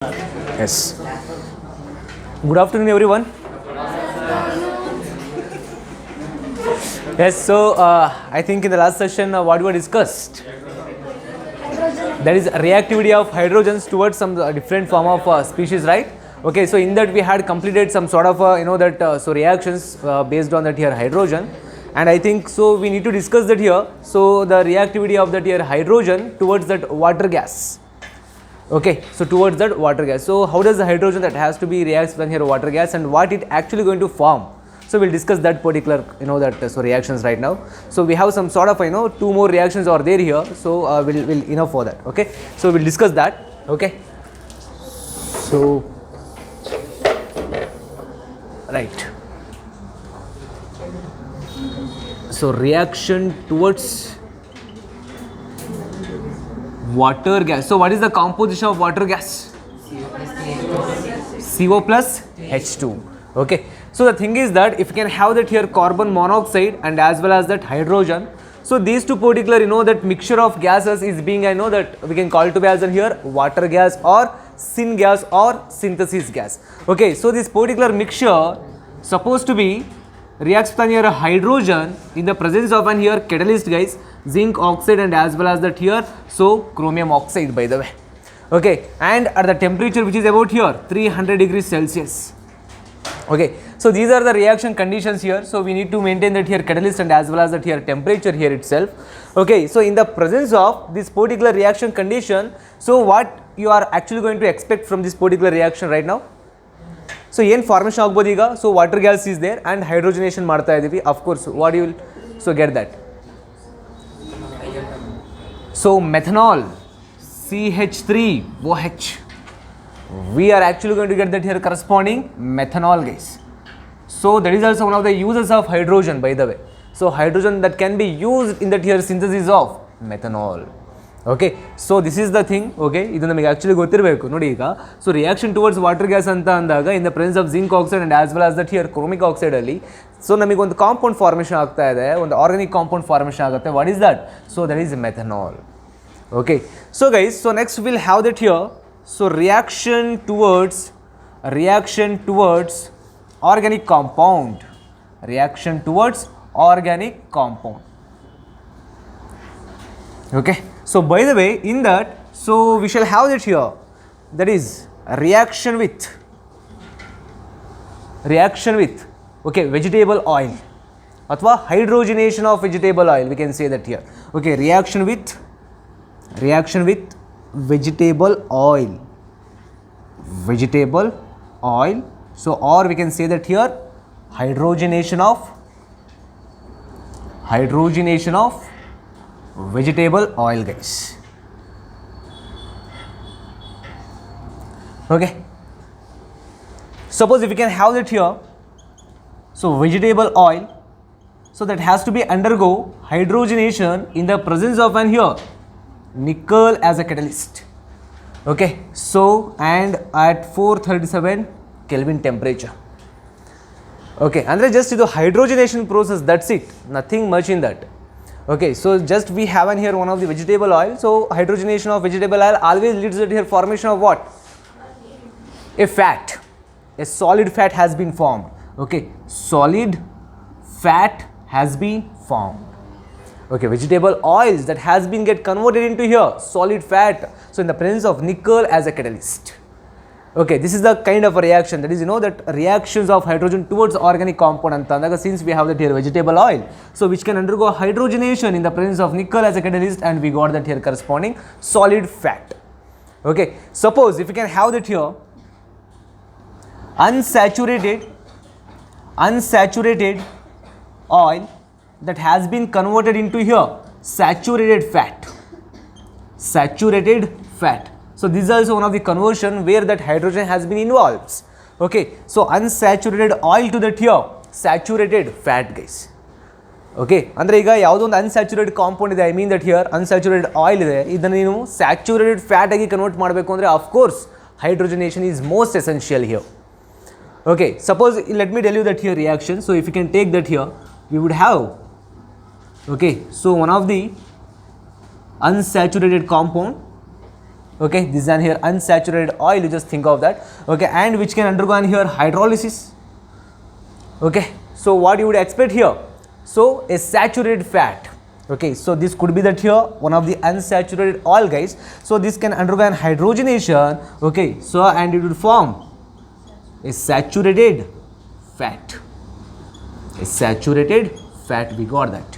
Yes. Good afternoon, everyone. Yes. So I think in the last session, what we discussed, that is reactivity of hydrogens towards some different form of species, right? Okay. So in that we had completed some sort of so reactions based on that here hydrogen, and I think so we need to discuss that here. So the reactivity of that here hydrogen towards that water gas. Okay, so towards that water gas. So how does the hydrogen that has to be reacts when here water gas and what it actually going to form? So we'll discuss that particular so reactions right now. So we have some sort of two more reactions are there here. So we'll enough for that. Okay, so we'll discuss that. Okay, so right. So reaction towards water gas. So what is the composition of water gas? CO plus H2. Okay. So the thing is that if you can have that here carbon monoxide and as well as that hydrogen. So these two particular that mixture of gases is being that we can call it to be as in here water gas or syn gas or synthesis gas. Okay. So this particular mixture supposed to be reacts with here hydrogen in the presence of an here catalyst guys, zinc oxide and as well as that here so chromium oxide by the way. Okay, and at the temperature which is about here 300 degrees Celsius. Okay, so these are the reaction conditions here. So we need to maintain that here catalyst and as well as that here temperature here itself. Okay, so in the presence of this particular reaction condition, so what you are actually going to expect from this particular reaction right now? So ಏನು formation ಆಗ್ಬೋದು ಈಗ so water gas is there and hydrogenation ಮಾಡ್ತಾ ಇದ್ದೀವಿ of course what you will so get that so methanol CH3OH we are actually going to get that here corresponding methanol gas. So that is also one of the uses of hydrogen by the way. So hydrogen that can be used in that here synthesis of methanol. Okay, so this is the thing. Okay, ಇದು ನಮಗೆ actually ಗೊತ್ತಿರಬೇಕು ನೋಡಿ ಈಗ so reaction towards water gas ಅಂತ ಅಂದಾಗ in the presence of zinc oxide and as well as that here chromic oxide ಅಲ್ಲಿ so ನಮಗೆ ಒಂದು ಕಾಂಪೌಂಡ್ ಫಾರ್ಮೇಷನ್ ಆಗ್ತಾ ಇದೆ, ಒಂದು ಆರ್ಗಾನಿಕ್ ಕಾಂಪೌಂಡ್ ಫಾರ್ಮೇಷನ್ ಆಗುತ್ತೆ. What is that? So that is methanol. Okay, so guys, so next we'll have that here. So reaction towards organic compound. Reaction towards organic compound. Okay, so by the way, in that, so we shall have that here. That is reaction with okay vegetable oil. Athwa hydrogenation of vegetable oil. We can say that here. Okay, reaction with vegetable oil. So or we can say that here hydrogenation of vegetable oil guys. Okay, suppose if we can have that here so vegetable oil, so that has to be undergo hydrogenation in the presence of an here nickel as a catalyst. Okay, so and at 437 Kelvin temperature. Okay, andre just idu hydrogenation process, that's it, nothing much in that. Okay, so just we have in here one of the vegetable oil. So hydrogenation of vegetable oil always leads to here formation of what? A fat, a solid fat has been formed. Okay, solid fat has been formed. Okay, vegetable oils that has been get converted into here solid fat, so in the presence of nickel as a catalyst. Okay, this is the kind of a reaction, that is that reactions of hydrogen towards organic compound anta andaga, since we have that here vegetable oil, so which can undergo hydrogenation in the presence of nickel as a catalyst, and we got that here corresponding solid fat. Okay, suppose if we can have that here unsaturated oil that has been converted into here saturated fat. So this is also one of the conversion where that hydrogen has been involved. Okay, so unsaturated oil to that here saturated fat guys. Okay, andre iga yavado ಒಂದು unsaturated compound ಇದೆ, I mean that here unsaturated oil ಇದೆ, ಇದನ್ನ ನೀವು saturated fat ಆಗಿ convert ಮಾಡಬೇಕು ಅಂದರೆ of course hydrogenation is most essential here. Okay, suppose let me tell you that here reaction. So if you can take that here, we would have okay, so one of the unsaturated compound Okay, this is an here unsaturated oil, you just think of that. Okay, and which can undergo an here hydrolysis. Okay, so what you would expect here? So a saturated fat. Okay, so this could be that here one of the unsaturated oil, guys. So this can undergo an hydrogenation. Okay, so and it would form a saturated fat. A saturated fat, we got that.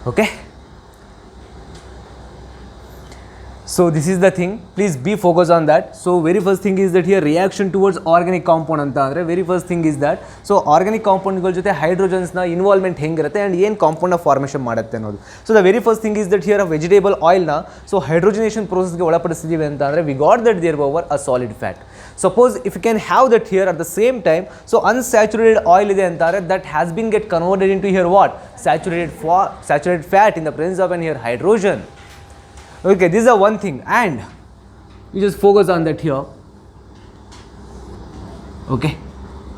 Okay, so this is the thing, please be focused on that. So very first thing is that here reaction towards organic compound anta andre very first thing is that so organic compound ಗಳ ಜೊತೆ hydrogens ನ involvement ಹೆಂಗಿರುತ್ತೆ and ಏನು compound ನ formation ಮಾಡುತ್ತೆ ಅನ್ನೋದು. So the very first thing is that here vegetable oil ನ so hydrogenation process ಗೆ ಒಳಪಡಿಸಿದೀವಿ ಅಂತ ಅಂದ್ರೆ we got that there over a solid fat. Suppose if you can have that here at the same time, so unsaturated oil ಇದೆ ಅಂತಾರೆ that has been get converted into here what saturated fat in the presence of an here hydrogen. Okay, this is a one thing, and you just focus on that here. Okay,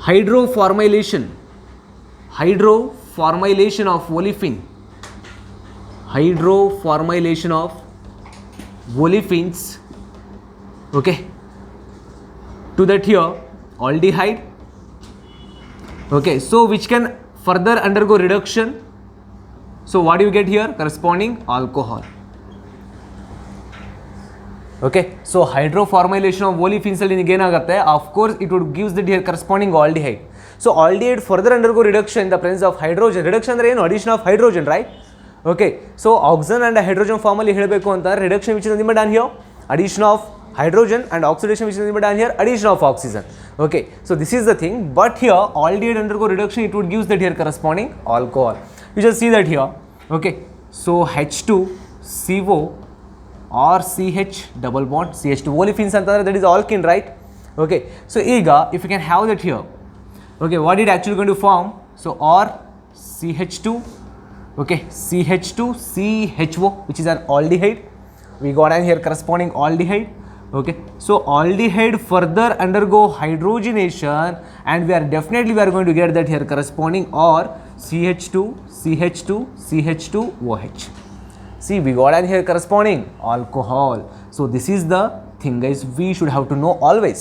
hydroformylation of olefin, hydroformylation of olefins. Okay, to that here aldehyde. Okay, so which can further undergo reduction. So what do you get here? Corresponding alcohol. Okay, so hydroformylation of olefins ಅಲ್ಲಿ ನಿಮಗೆ ಏನಾಗುತ್ತೆ, of course it would gives the here corresponding aldehyde. So aldehyde further undergo reduction in the presence of hydrogen. Reduction ಅಂದ್ರೆ ಏನು? Addition of hydrogen, right? Okay, so oxygen and hydrogen form ಅಲ್ಲಿ ಹೇಳಬೇಕು ಅಂತ reduction which is nothing but done here addition of hydrogen, and oxidation which is nothing but done here addition of oxygen. Okay, so this is the thing, but here aldehyde undergo reduction, it would gives that here corresponding alcohol. You just see that here. Okay, so H2CO or CH double bond CH2 olefins antandre that is alkene, right? Okay, so ega if you can have that here. Okay, what it actually going to form? So or CH2, okay, CH2CHO which is an aldehyde. We got an here corresponding aldehyde. Okay, so aldehyde further undergo hydrogenation, and we are going to get that here corresponding or CH2OH. See, we got an here corresponding alcohol. So this is the thing, guys, we should have to know always.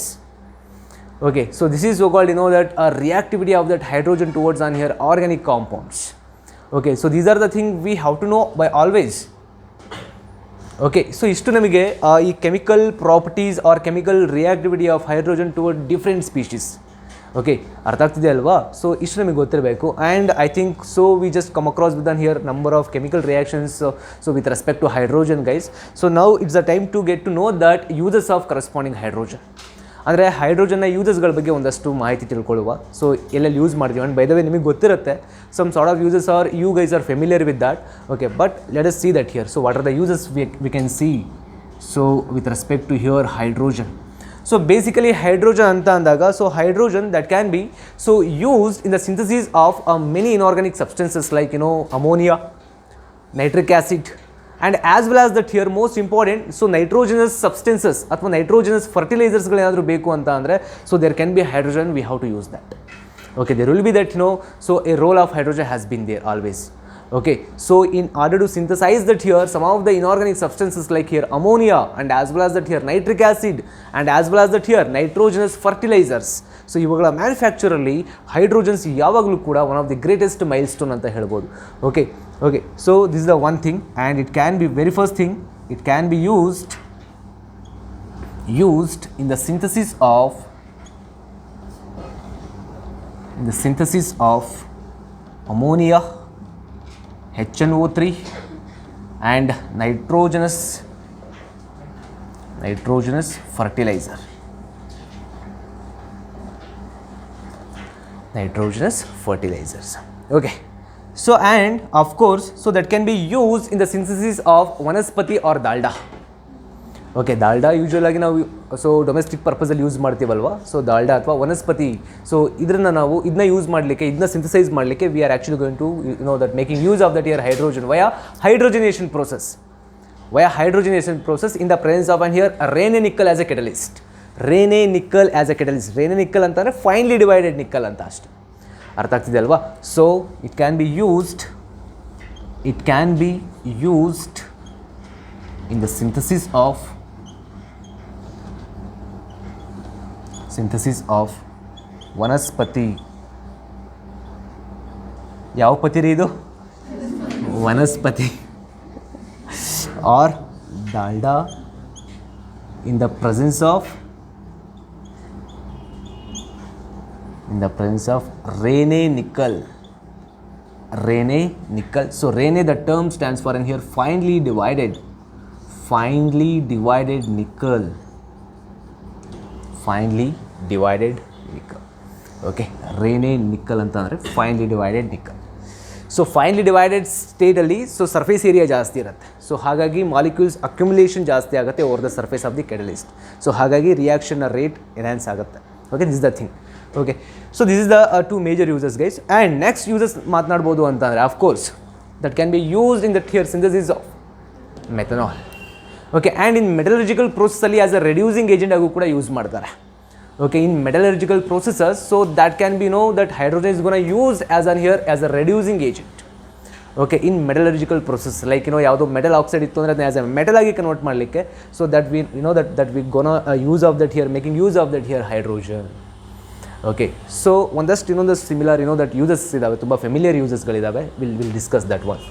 Okay, so this is so called, you know, that a reactivity of that hydrogen towards on here organic compounds. Okay, so these are the things we have to know by always. Okay, so ಇಷ್ಟು ನಮಗೆ ಈ chemical properties or chemical reactivity of hydrogen toward different species. Okay, ಅರ್ಥ ಆಗ್ತಿದೆ ಅಲ್ವಾ? So ಇಷ್ಟು ನಮಗೆ ಗೊತ್ತಿರಬೇಕು. And I think so we just come across with an here number of chemical reactions so with respect to hydrogen, guys. So now it's a time to get to know that uses of corresponding hydrogen. ಅಂದರೆ ಹೈಡ್ರೋಜನ್ನ ಯೂಸಸ್ಗಳ ಬಗ್ಗೆ ಒಂದಷ್ಟು ಮಾಹಿತಿ ತಿಳ್ಕೊಳ್ಳುವ. So ಎಲ್ಲೆಲ್ಲಿ use ಮಾಡ್ತೀವಿ and by the way ನಿಮಗೆ ಗೊತ್ತಿರುತ್ತೆ some sort of uses are you guys are familiar with that. Okay, but let us see that here. So what are the uses we can see so with respect to here hydrogen. So basically hydrogen ಅಂತ ಅಂದಾಗ so hydrogen that can be so used in the synthesis of many inorganic substances like you know ammonia, nitric acid, and as well as that here most important so nitrogenous substances ಅಥವಾ nitrogenous fertilizers ಗಳು ಏನಾದರೂ ಬೇಕು ಅಂತ ಅಂದರೆ so there can be hydrogen, we have to use that. Okay, there will be that, you know, so a role of hydrogen has been there always. Okay, so in order to synthesize that here some of the inorganic substances like here ammonia and as well as that here nitric acid and as well as that here nitrogenous fertilizers. So ಇವುಗಳ ಮ್ಯಾನುಫ್ಯಾಕ್ಚರಲ್ಲಿ hydrogens ಯಾವಾಗಲೂ ಕೂಡ one of the greatest milestone ಅಂತ ಹೇಳ್ಬೋದು. Okay, so this is the one thing, and it can be very first thing, it can be used in the synthesis of ammonia, HNO3 and nitrogenous fertilizer. Nitrogenous fertilizers. Okay, so and of course so that can be used in the synthesis of vanaspati or dalda. Okay, dalda usual ಆಗಿ ನಾವು so domestic ಪರ್ಪಸಲ್ಲಿ use ಮಾಡ್ತೀವಲ್ವಾ. So Dalda ಅಥವಾ vanaspati, so ಇದನ್ನ use ಮಾಡಲಿಕ್ಕೆ, ಇದನ್ನ synthesize ಮಾಡಲಿಕ್ಕೆ we are actually going to you know that making use of that here hydrogen via hydrogenation process in the presence of on here Raney nickel as a catalyst. Raney nickel ಅಂತಂದರೆ finely divided nickel ಅಂತ ಅಷ್ಟೆ. ಅರ್ಥ ಆಗ್ತಿದೆ ಅಲ್ವಾ? So it can be used in the synthesis of synthesis of Vanaspati. ಯಾವ ಪತಿ ರೀ ಇದು? Vanaspati. Or Dalda in the presence of Rene nickel. So Rene, the term stands for in here finely divided nickel. Okay, Rene nickel ಅಂತ ಅಂದರೆ finely divided nickel. So finely divided ಸ್ಟೇಟಲ್ಲಿ so surface area ಜಾಸ್ತಿ ಇರುತ್ತೆ. So ಹಾಗಾಗಿ molecules accumulation ಜಾಸ್ತಿ ಆಗುತ್ತೆ over the surface of the catalyst. So ಹಾಗಾಗಿ reaction rate enhance ಆಗುತ್ತೆ. Okay, this is the thing. Okay, so this is the two major uses guys. And next uses ಮಾತನಾಡ್ಬೋದು ಅಂತಂದರೆ of course that can be used in the here synthesis of methanol. Okay, and in metallurgical ಪ್ರೋಸೆಸ್ಸಲ್ಲಿ as a reducing agent ಆಗೂ ಕೂಡ use ಮಾಡ್ತಾರೆ. Okay, in metallurgical processes, so that can be that hydrogen is going to use as a reducing agent. Okay, in metallurgical process, like ಯಾವುದೋ metal oxide ಇತ್ತು ಅಂದರೆ ಅದನ್ನ as A metal ಆಗಿ convert ಮಾಡಲಿಕ್ಕೆ, so that we that we gonna use of that here, making use of that here hydrogen. Okay, so ಒಂದಷ್ಟು ಇನ್ನೊಂದಷ್ಟು similar that uses ಇದಾವೆ, ತುಂಬ ಫೆಮಿಲಿಯರ್ ಯೂಸಸ್ಗಳಿದ್ದಾವೆ. Will discuss that one.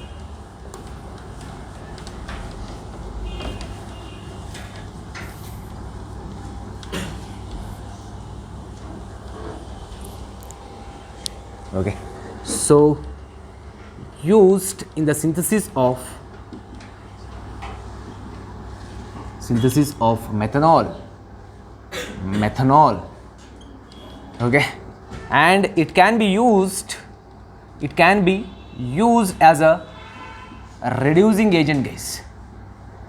Okay, so used in the synthesis of methanol. Okay, and it can be used as a reducing agent, guys.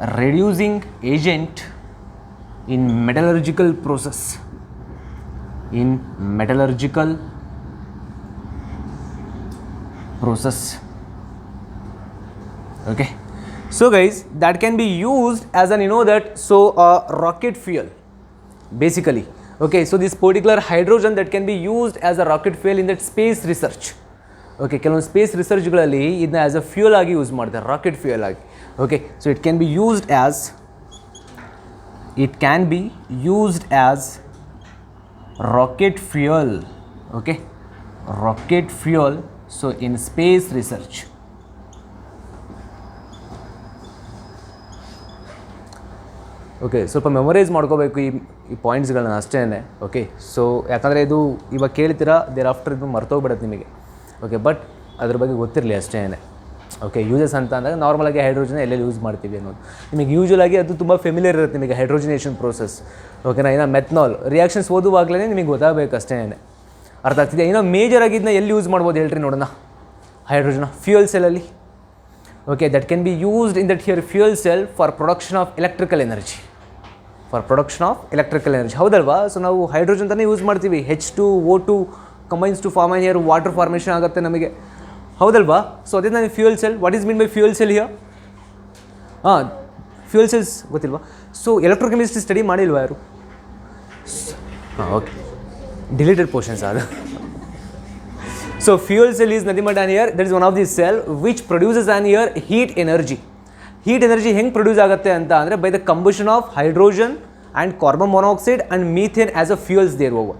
A reducing agent in metallurgical process. Okay, so guys, that can be used as an rocket fuel basically. Okay, so this particular hydrogen that can be used as a rocket fuel in that space research. Okay, ಕೆಲವೊಂದು space ರಿಸರ್ಚ್ಗಳಲ್ಲಿ ಇದನ್ನ as a fuel ಆಗಿ use ಮಾಡ್ತಾರೆ, rocket fuel ಆಗಿ. Okay, so it can be used as rocket fuel. Okay, rocket fuel. So in space research. Okay, ಸ್ವಲ್ಪ memorise ಮಾಡ್ಕೋಬೇಕು ಈ ಪಾಯಿಂಟ್ಸ್ಗಳನ್ನ ಅಷ್ಟೇ. Okay, so ಯಾಕಂದರೆ ಇದು ಇವಾಗ ಕೇಳ್ತೀರಾ, ದೇರ್ ಆಫ್ಟರ್ ಇದು ಮರ್ತೋಗ್ಬಿಡುತ್ತೆ ನಿಮಗೆ. ಓಕೆ, ಬಟ್ ಅದ್ರ ಬಗ್ಗೆ ಗೊತ್ತಿರಲಿ ಅಷ್ಟೇ. ಓಕೆ, ಯೂಸಸ್ ಅಂತ ಅಂದಾಗ ನಾರ್ಮಲಾಗಿ ಹೈಡ್ರೋಜನ್ ಎಲ್ಲೆಲ್ಲಿ ಯೂಸ್ ಮಾಡ್ತೀವಿ ಅನ್ನೋದು ನಿಮಗೆ ಯೂಶ್ವಲಾಗಿ ಅದು ತುಂಬ ಫೆಮಿಲಿಯರ್ ಇರುತ್ತೆ ನಿಮಗೆ, ಹೈಡ್ರೋಜನೇಷನ್ ಪ್ರೋಸೆಸ್. ಓಕೆನಾ, ಇನ್ನು ಮೆಥನಾಲ್ ರಿಯಾಕ್ಷನ್ಸ್ ಓದುವಾಗಲೇ ನಿಮಗೆ ಗೊತ್ತಾಗಬೇಕು ಅಷ್ಟೇ. ಅರ್ಥ ಆಗ್ತಿದೆ? ಇನ್ನೂ ಮೇಜರ್ ಆಗಿದ್ದನ್ನ ಎಲ್ಲಿ ಯೂಸ್ ಮಾಡ್ಬೋದು ಹೇಳ್ರಿ ನೋಡೋಣ. ಹೈಡ್ರೋಜನ್ ಫ್ಯೂಯಲ್ ಸೆಲ್ಲಲ್ಲಿ. Okay, that can be used in that here fuel cell for production of electrical energy. ಹೌದಲ್ವಾ? ಸೊ ನಾವು ಹೈಡ್ರೋಜನ್ ತಾನೇ ಯೂಸ್ ಮಾಡ್ತೀವಿ. H2O2 combines to form here water formation ಆಗುತ್ತೆ ನಮಗೆ, ಹೌದಲ್ವಾ? ಸೊ ಅದೇ ನಾನು fuel cell. What is mean by fuel cell here? Fuel cells ಗೊತ್ತಿಲ್ವಾ? ಸೊ ಎಲೆಕ್ಟ್ರೋಕೆಮಿಸ್ಟ್ರಿ ಸ್ಟಡಿ ಮಾಡಿಲ್ವಾ ಯಾರು? Okay, deleted portions are so fuel cell is nothing but an here, that is one of the cell which produces an here heat energy ಹೆಂಗೆ produce ಆಗುತ್ತೆ ಅಂತ ಅಂದರೆ by the combustion of hydrogen and carbon monoxide and methane as a fuels there over.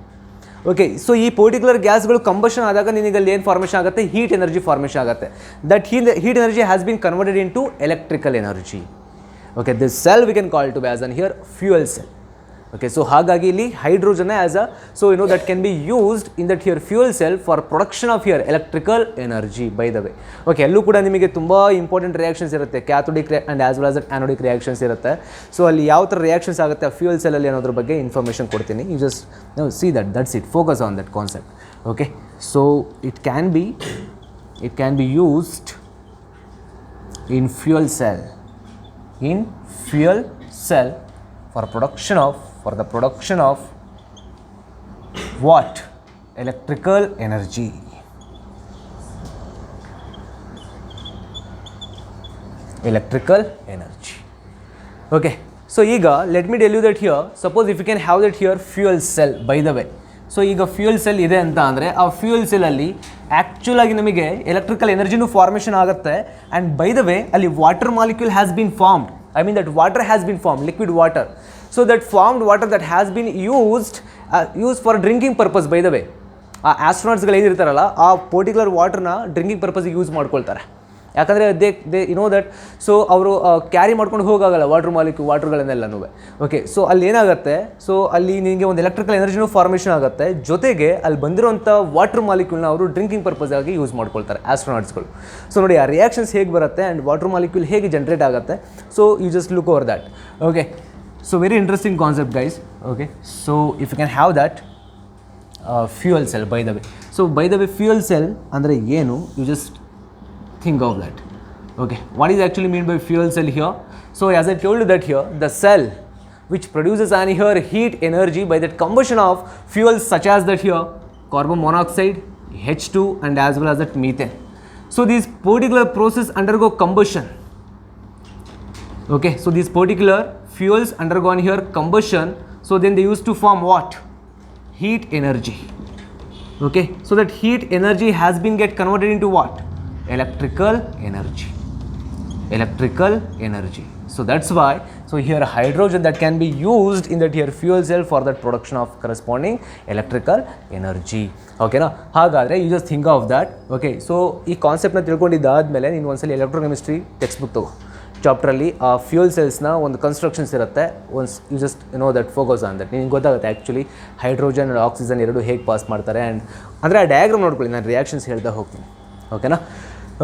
Okay, so ಈ particular ಗ್ಯಾಸ್ಗಳು combustion ಆದಾಗ ನಿನಗಲ್ಲಿ ಏನು formation ಆಗುತ್ತೆ? ಹೀಟ್ ಎನರ್ಜಿ ಫಾರ್ಮೇಷನ್ ಆಗುತ್ತೆ. That heat energy has been converted into electrical energy. Okay, this cell we can call to as an here fuel cell. Okay, so ಹಾಗಾಗಿ ಇಲ್ಲಿ hydrogen as a that can be used in that here fuel cell for production of here electrical energy by the way. Okay, ಎಲ್ಲೂ ಕೂಡ ನಿಮಗೆ ತುಂಬ important reactions ಇರುತ್ತೆ, cathodic and as well as anodic reactions ಇರುತ್ತೆ. So ಅಲ್ಲಿ ಯಾವ ಥರ reactions ಆಗುತ್ತೆ ಆ ಫ್ಯೂಯಲ್ ಸೆಲ್ಲಲ್ಲಿ ಅನ್ನೋದ್ರ ಬಗ್ಗೆ ಇನ್ಫಾರ್ಮೇಷನ್ ಕೊಡ್ತೀನಿ. You just see that's it, focus on that concept. Okay, so it can be used in fuel cell for the production of what? Electrical energy. Okay, so ಈಗ let me tell you that here, suppose if you can have that here fuel cell by the way. So ಈಗ fuel cell ಇದೆ ಅಂತ ಅಂದರೆ ಆ fuel ಸೆಲ್ಲಲ್ಲಿ ಆ್ಯಕ್ಚುಲಾಗಿ ನಮಗೆ electrical ಎನರ್ಜಿನೂ ಫಾರ್ಮೇಷನ್ ಆಗುತ್ತೆ. ಆ್ಯಂಡ್ ಬೈ ದ ವೇ ಅಲ್ಲಿ water molecule has been formed. I mean that water has been formed, liquid water. So that formed water that has been used for drinking purpose. By the way, ಆ ಆಸ್ಟ್ರೋನಾಟ್ಸ್ಗಳು ಏನಿರ್ತಾರಲ್ಲ ಆ particular ವಾಟರ್ನ drinking ಪರ್ಪಸ್ಗೆ use ಮಾಡ್ಕೊಳ್ತಾರೆ. ಯಾಕಂದರೆ they you know that, so ಅವರು carry ಮಾಡ್ಕೊಂಡು ಹೋಗಾಗಲ್ಲ ವಾಟರ್ಗಳನ್ನೆಲ್ಲನೂ. ಓಕೆ, ಸೊ ಅಲ್ಲಿ ಏನಾಗುತ್ತೆ, ಸೊ ಅಲ್ಲಿ ನಿಮಗೆ ಒಂದು ಎಲೆಕ್ಟ್ರಿಕಲ್ ಎನರ್ಜಿನೂ ಫಾರ್ಮೇಷನ್ ಆಗುತ್ತೆ, ಜೊತೆಗೆ ಅಲ್ಲಿ ಬಂದಿರೋಂಥ ವಾಟರ್ ಮಾಲಿಕ್ಯೂಲ್ನ ಅವರು ಡ್ರಿಂಕಿಂಗ್ ಪರ್ಪಸ್ ಆಗಿ ಯೂಸ್ ಮಾಡ್ಕೊಳ್ತಾರೆ ಆಸ್ಟ್ರೋನಾಟ್ಸ್ಗಳು. ಸೊ ನೋಡಿ ಆ ರಿಯಾಕ್ಷನ್ಸ್ ಹೇಗೆ ಬರುತ್ತೆ ಆ್ಯಂಡ್ ವಾಟರ್ ಮಾಲಿಕ್ಯೂಲ್ ಹೇಗೆ ಜನ್ರೇಟ್ ಆಗುತ್ತೆ. So you just look over that. Okay, so very interesting concept guys. Okay, so if you can have that fuel cell. By the way, so by the way fuel cell ಅಂದರೆ ಏನು, you just think of that. Okay, what is actually mean by fuel cell here? So as I told you that here, the cell which produces an here heat energy by that combustion of fuels such as that here carbon monoxide, H2 and as well as that methane. So these particular process undergo combustion. Okay, so these particular fuels undergone here combustion, so then they used to form what? Heat energy. Okay, so that heat energy has been get converted into what? Electrical energy. So that's why, so here hydrogen that can be used in that here fuel cell for that production of corresponding electrical energy. Okay na, ಹಾಗಾದರೆ you just think of that. Okay, so ಈ ಕಾನ್ಸೆಪ್ಟ್ನ ತಿಳ್ಕೊಂಡಿದ್ದಾದಮೇಲೆ ನೀನು ಒಂದ್ಸಲ electrochemistry text book ತಗೋ. ಚಾಪ್ಟ್ರಲ್ಲಿ ಆ fuel ಸೆಲ್ಸ್ನ ಒಂದು constructions ಇರುತ್ತೆ. Once you just know that focus on that, ನಿನಗೆ ಗೊತ್ತಾಗುತ್ತೆ ಆ್ಯಕ್ಚುಲಿ ಹೈಡ್ರೋಜನ್ ಆ್ಯಂಡ್ ಆಕ್ಸಿಜನ್ ಎರಡು ಹೇಗೆ ಪಾಸ್ ಮಾಡ್ತಾರೆ. ಆ್ಯಂಡ್ ಅಂದರೆ ಆ ಡಯಾಗ್ರಾಮ್ ನೋಡ್ಕೊಳ್ಳಿ, ನಾನು ರಿಯಾಕ್ಷನ್ಸ್ ಹೇಳ್ತಾ ಹೋಗ್ತೀನಿ. ಓಕೆನಾ?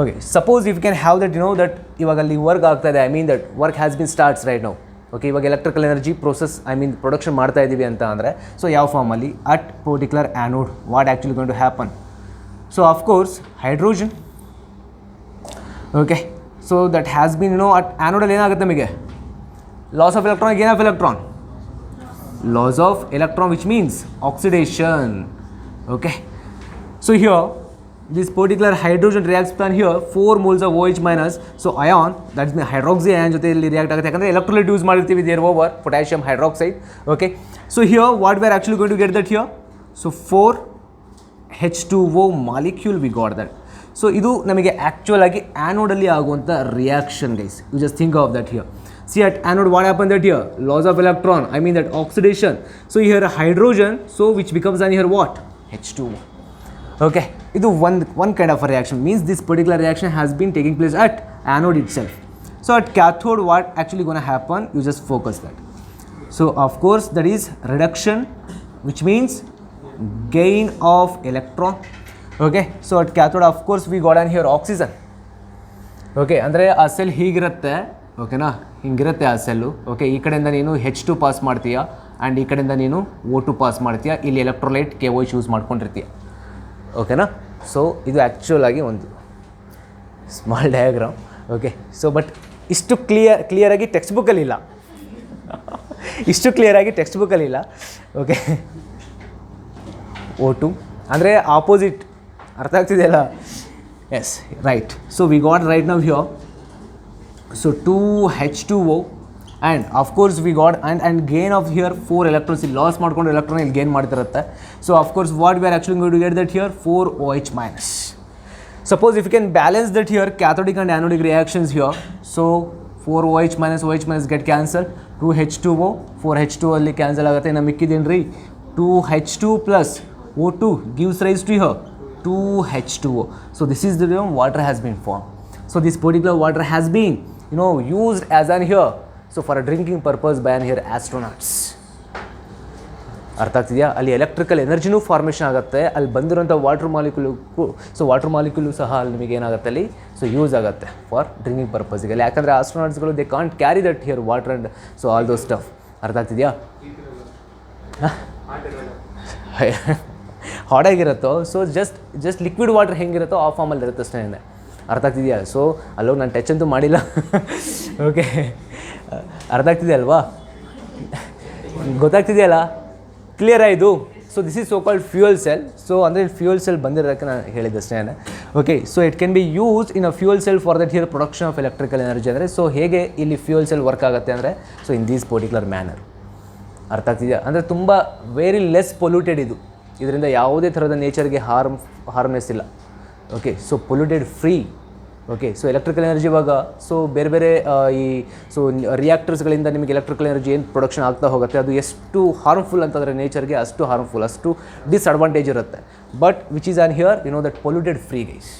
Okay, suppose if can have that, you know that ಇವಾಗ ಅಲ್ಲಿ ವರ್ಕ್ ಆಗ್ತಾ ಇದೆ, I mean that work has been starts right now. Okay, ಇವಾಗ ಎಲೆಕ್ಟ್ರಿಕಲ್ ಎನರ್ಜಿ ಪ್ರೋಸೆಸ್ ಪ್ರೊಡಕ್ಷನ್ ಮಾಡ್ತಾ ಇದ್ದೀವಿ ಅಂತ ಅಂದರೆ, ಸೊ ಯಾವ ಫಾರ್ಮಲ್ಲಿ at particular anode what actually going to happen. So of course hydrogen. Okay, so that has been, you know at ಆ್ಯನೋಡಲ್ಲಿ ಏನಾಗುತ್ತೆ ನಮಗೆ loss of electron, gain of electron, loss of electron which means oxidation. Okay, so here this particular hydrogen reacts plan here 4 moles of OH minus, so ion that is hydroxy ion ಜೊತೆ ಇಲ್ಲಿ react ಆಗುತ್ತೆ. ಯಾಕಂದರೆ electrolyte use ಮಾಡಿರ್ತೀವಿ there over potassium hydroxide. Okay, so here what we are actually going to get that here, so 4H2O molecule we got that. So ಇದು ನಮಗೆ actual ಆಗಿ ಆ್ಯನೋಡಲ್ಲಿ ಆಗುವಂಥ reaction guys. You just think of that here. See at anode what happened that here, loss of electron, I mean that oxidation. So here hydrogen, so which becomes an here what, H2O. Okay, ಇದು one kind of a reaction, means this particular reaction has been taking place at anode itself. So at cathode what actually going to happen, you just focus that. So of course that is reduction, which means gain of electron. Okay, so at cathode of course we got an here oxygen. Okay, ಅಂದರೆ ಆ cell ಹೀಗಿರುತ್ತೆ. ಓಕೆನಾ, ಹಿಂಗಿರುತ್ತೆ ಆ cell. Okay, ಈ ಕಡೆಯಿಂದ ನೀನು H2 pass ಮಾಡ್ತೀಯ and ಈ ಕಡೆಯಿಂದ ನೀನು O2 ಪಾಸ್ ಮಾಡ್ತೀಯ. ಇಲ್ಲಿ ಎಲೆಕ್ಟ್ರೋಲೈಟ್ KOH ಯೂಸ್ ಮಾಡ್ಕೊಂಡಿರ್ತೀಯ. ಓಕೆನಾ, ಸೊ ಇದು ಆ್ಯಕ್ಚುಲ್ ಆಗಿ ಒಂದು small diagram. Okay, so but ಇಷ್ಟು ಕ್ಲಿಯರಾಗಿ ಟೆಕ್ಸ್ಟ್ ಬುಕ್ಕಲ್ಲಿಲ್ಲ, ಓಕೆ. O2 ಅಂದರೆ ಆಪೋಸಿಟ್, ಅರ್ಥ ಆಗ್ತಿದೆಯಲ್ಲ? Yes, right. So we got right now here, so 2H2O and of course we got and gain of here 4 electrons. ಇಲ್ಲಿ ಲಾಸ್ ಮಾಡ್ಕೊಂಡು ಎಲೆಕ್ಟ್ರಾನ್ ಇಲ್ಲಿ gain ಮಾಡ್ತಿರುತ್ತೆ. So of course what we are actually going to get that here 4OH minus. Suppose if you can balance that here cathodic and anodic reactions here, so 4OH minus OH minus get cancelled, 2H2O 4H2O ಅಲ್ಲಿ cancel ಆಗುತ್ತೆ. ಇನ್ನು ಮಿಕ್ಕಿದೇನ್ರಿ 2H2 plus O2 gives rise to here 2H2O. So this is the way water has been formed. So this particular water has been, you know, used as an here, so for a drinking purpose by an here astronauts. ಅರ್ಥ ಆಗ್ತಿದೆಯಾ? ಅಲ್ಲಿ electrical ಎನರ್ಜಿನೂ formation ಆಗುತ್ತೆ, ಅಲ್ಲಿ ಬಂದಿರೋಂಥ water molecule, so water molecule ಸಹ ಅಲ್ಲಿ ನಿಮಗೆ ಏನಾಗುತ್ತೆ ಅಲ್ಲಿ, ಸೊ ಯೂಸ್ ಆಗುತ್ತೆ ಫಾರ್ ಡ್ರಿಂಕಿಂಗ್ ಪರ್ಪಸ್ಗೆ. ಅಲ್ಲಿ ಯಾಕಂದರೆ ಆಸ್ಟ್ರೋನಾಟ್ಸ್ಗಳು they can't carry that here water and so all those stuff. ಅರ್ಥ ಆಗ್ತಿದೆಯಾ? ಹಾಡಾಗಿರುತ್ತೋ, ಸೊ ಜಸ್ಟ್ ಲಿಕ್ವಿಡ್ ವಾಟರ್ ಹೆಂಗಿರುತ್ತೋ ಆ ಫಾರ್ಮಲ್ಲಿ ಇರುತ್ತೆ ಅಷ್ಟೇ. ಅರ್ಥ ಆಗ್ತಿದೆಯಾ? ಸೊ ಅಲ್ಲೋಗಿ ನಾನು ಟಚ್ ಅಂತೂ ಮಾಡಿಲ್ಲ. ಓಕೆ, ಅರ್ಥ ಆಗ್ತಿದೆ ಅಲ್ವಾ? ಗೊತ್ತಾಗ್ತಿದೆಯಲ್ಲ? ಕ್ಲಿಯರ್ ಆಯಿತು? So this is so called fuel cell. So ಅಂದರೆ ಫ್ಯೂಯಲ್ ಸೆಲ್ ಬಂದಿರೋದಕ್ಕೆ ನಾನು ಹೇಳಿದ್ದಷ್ಟೇ. Okay, so it can be use in a fuel cell for that here production of electrical energy. ಅಂದರೆ ಸೊ ಹೇಗೆ ಇಲ್ಲಿ ಫ್ಯೂಯಲ್ ಸೆಲ್ ವರ್ಕ್ ಆಗುತ್ತೆ ಅಂದರೆ, so in these particular manner. ಅರ್ಥ ಆಗ್ತಿದೆಯಾ? ಅಂದರೆ ತುಂಬ ವೆರಿ ಲೆಸ್ ಪೊಲ್ಯೂಟೆಡ್ ಇದು, ಇದರಿಂದ ಯಾವುದೇ ಥರದ ನೇಚರ್ಗೆ ಹಾರ್ಮ್ನೆಸ್ ಇಲ್ಲ. Okay, so polluted free okay, so electrical energy ಇವಾಗ ಸೊ ಬೇರೆ ಬೇರೆ ಈ ಸೊ ರಿಯಾಕ್ಟರ್ಸ್ಗಳಿಂದ ನಿಮಗೆ ಎಲೆಕ್ಟ್ರಿಕಲ್ ಎನರ್ಜಿ ಏನು ಪ್ರೊಡಕ್ಷನ್ ಆಗ್ತಾ ಹೋಗುತ್ತೆ ಅದು ಎಷ್ಟು ಹಾರ್ಮ್ಫುಲ್ ಅಂತಂದರೆ ನೇಚರ್ಗೆ ಅಷ್ಟು ಹಾರ್ಮ್ಫುಲ್, ಅಷ್ಟು ಡಿಸ್ಅಡ್ವಾಂಟೇಜ್ ಇರುತ್ತೆ. But which is an here that polluted free guys.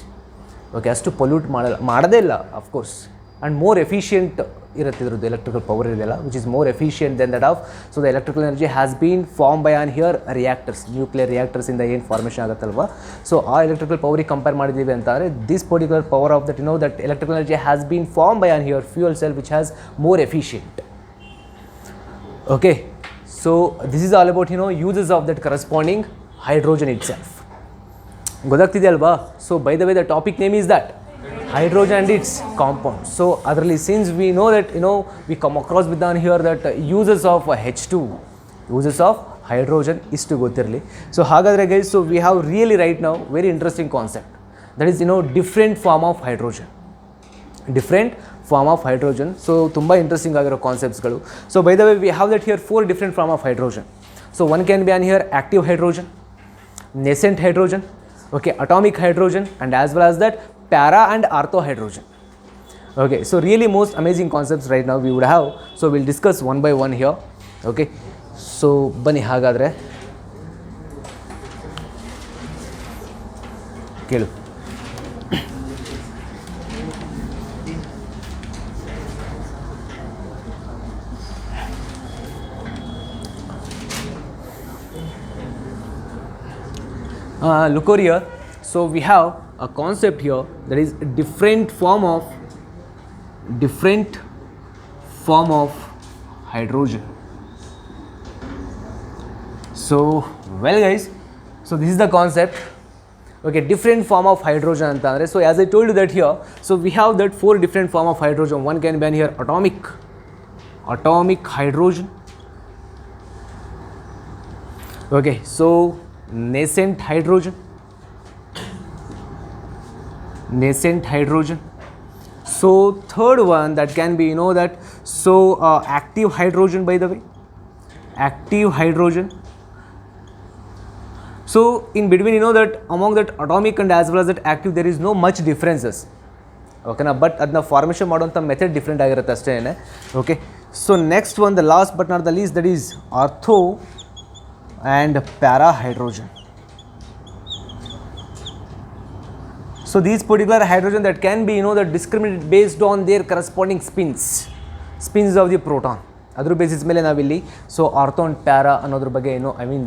Okay, ಅಷ್ಟು ಪೊಲ್ಯೂಟ್ ಮಾಡೋದೇ ಇಲ್ಲ ಅಫ್ಕೋರ್ಸ್. ಆ್ಯಂಡ್ ಮೋರ್ ಎಫಿಷಿಯಂಟ್ ಇರುತ್ತೆ ಇದ್ರದ್ದು ಎಲೆಕ್ಟ್ರಿಕಲ್ ಪವರ್ ಇದೆಯಲ್ಲ, which is more efficient then that of. So the electrical energy has been form by an here reactors, nuclear ರಿಯಾಕ್ಟರ್ಸಿಂದ ಏನು formation ಆಗುತ್ತಲ್ವ. So ಆ ಎಲೆಕ್ಟ್ರಿಕಲ್ ಪವರಿಗೆ ಕಂಪೇರ್ ಮಾಡಿದ್ದೀವಿ ಅಂತಂದರೆ this particular power of that that electrical energy has been form by an here fuel cell which has more efficient. Okay, so this is all about uses of that corresponding hydrogen itself. ಗೊತ್ತಾಗ್ತಿದೆ ಅಲ್ವಾ? So by the way the topic name is that hydrogen and its compounds. So otherly, since we know that we come across with down here that uses of H2, uses of hydrogen is to ಗೊತ್ತಿರಲಿ. So ಹಾಗಾದರೆ guys, so we have really right ನಾವು very interesting concept, that is different form of hydrogen, different form of hydrogen. So ತುಂಬ interesting ಆಗಿರೋ ಕಾನ್ಸೆಪ್ಟ್ಸ್ಗಳು. So by the way we have that here 4 different form of hydrogen. So one can be an here active hydrogen, nascent hydrogen, okay, atomic hydrogen, and as well as that para and ortho hydrogen. Okay, so really most amazing concepts right now we would have, so we'll discuss one by one here. Okay, so bani hagadre kelu. Look over here. So we have a concept here that is different form of hydrogen. So well guys, so this is the concept. Okay, different form of hydrogen anta andre. So as I told you that here, so we have that 4 different form of hydrogen. One can be here atomic hydrogen. Okay, so nascent hydrogen, so third one that can be that so active hydrogen, by the way, active hydrogen. So in between that among that atomic and as well as that active there is no much differences, okay na, but adna formation ಮಾಡುವಂತ method different ಆಗಿರುತ್ತೆ ಅಷ್ಟೇನೆ. Okay, so next one, the last but not the least, that is ortho and para hydrogen. So these particular hydrogen that can be that discriminated based on their corresponding spins of the proton. ಅದ್ರ basis ಮೇಲೆ ನಾವಿಲ್ಲಿ so ortho and para ಅನ್ನೋದ್ರ ಬಗ್ಗೆ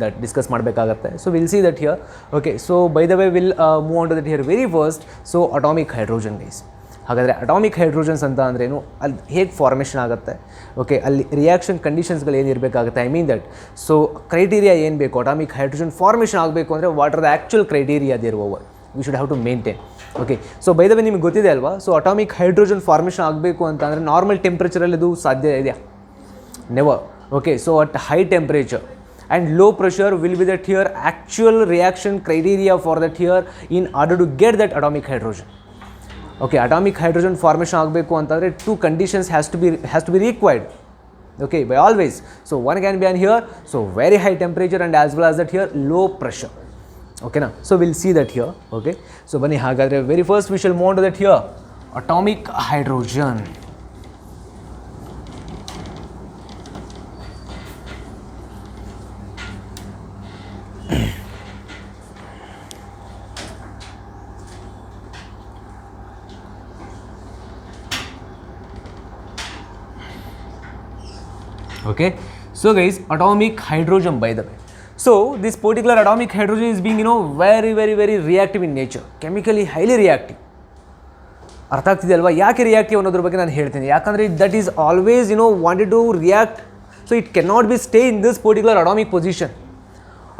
that discuss ಮಾಡಬೇಕಾಗತ್ತೆ. So will see that here. Okay, so by the way will move on to that here very first. So atomic hydrogen guys. ಹಾಗಾದರೆ atomic hydrogens ಅಂತ ಅಂದ್ರೇನು, ಅಲ್ಲಿ ಹೇಗೆ ಫಾರ್ಮೇಷನ್ ಆಗುತ್ತೆ, okay, ಅಲ್ಲಿ ರಿಯಾಕ್ಷನ್ ಕಂಡೀಷನ್ಸ್ಗಳು ಏನಿರಬೇಕಾಗುತ್ತೆ, ದಟ್ ಸೊ ಕ್ರೈಟೀರಿಯಾ ಏನು ಬೇಕು ಅಟಾಮಿಕ್ ಹೈಡ್ರೋಜನ್ ಫಾರ್ಮೇಷನ್ ಆಗಬೇಕು ಅಂದರೆ what are the actual criteria there over V should have to maintain. Okay, so by the way ನಿಮಗೆ ಗೊತ್ತಿದೆ ಅಲ್ವಾ, ಸೊ ಅಟಾಮಿಕ್ ಹೈಡ್ರೋಜನ್ ಫಾರ್ಮೇಷನ್ ಆಗಬೇಕು ಅಂತ ಅಂದರೆ ನಾರ್ಮಲ್ ಟೆಂಪ್ರೇಚರಲ್ಲಿ ಅದು ಸಾಧ್ಯ ಇದೆಯಾ? Never. Okay, so at high temperature and low pressure will be that here actual reaction criteria for that here in order to get that atomic hydrogen. Okay, atomic hydrogen formation ಆಗಬೇಕು ಅಂತಂದರೆ 2 conditions has to be required. Okay, by always. So one can be on here, so very high temperature and as well as that here low pressure. Okay na, so we'll see that here. Okay, so bani hagadre very first we shall move on to that here atomic hydrogen. Okay, so guys, atomic hydrogen, by the way, so this particular atomic hydrogen is being very very very reactive in nature, chemically highly reactive. ಅರ್ಥ ಆಗ್ತಿದೆ ಅಲ್ವಾ ಯಾಕೆ reactive ಅನ್ನೋದ್ರ ಬಗ್ಗೆ ನಾನು ಹೇಳ್ತೀನಿ. ಯಾಕಂದರೆ that is always wanted to react, so it can not be stay in this particular atomic position.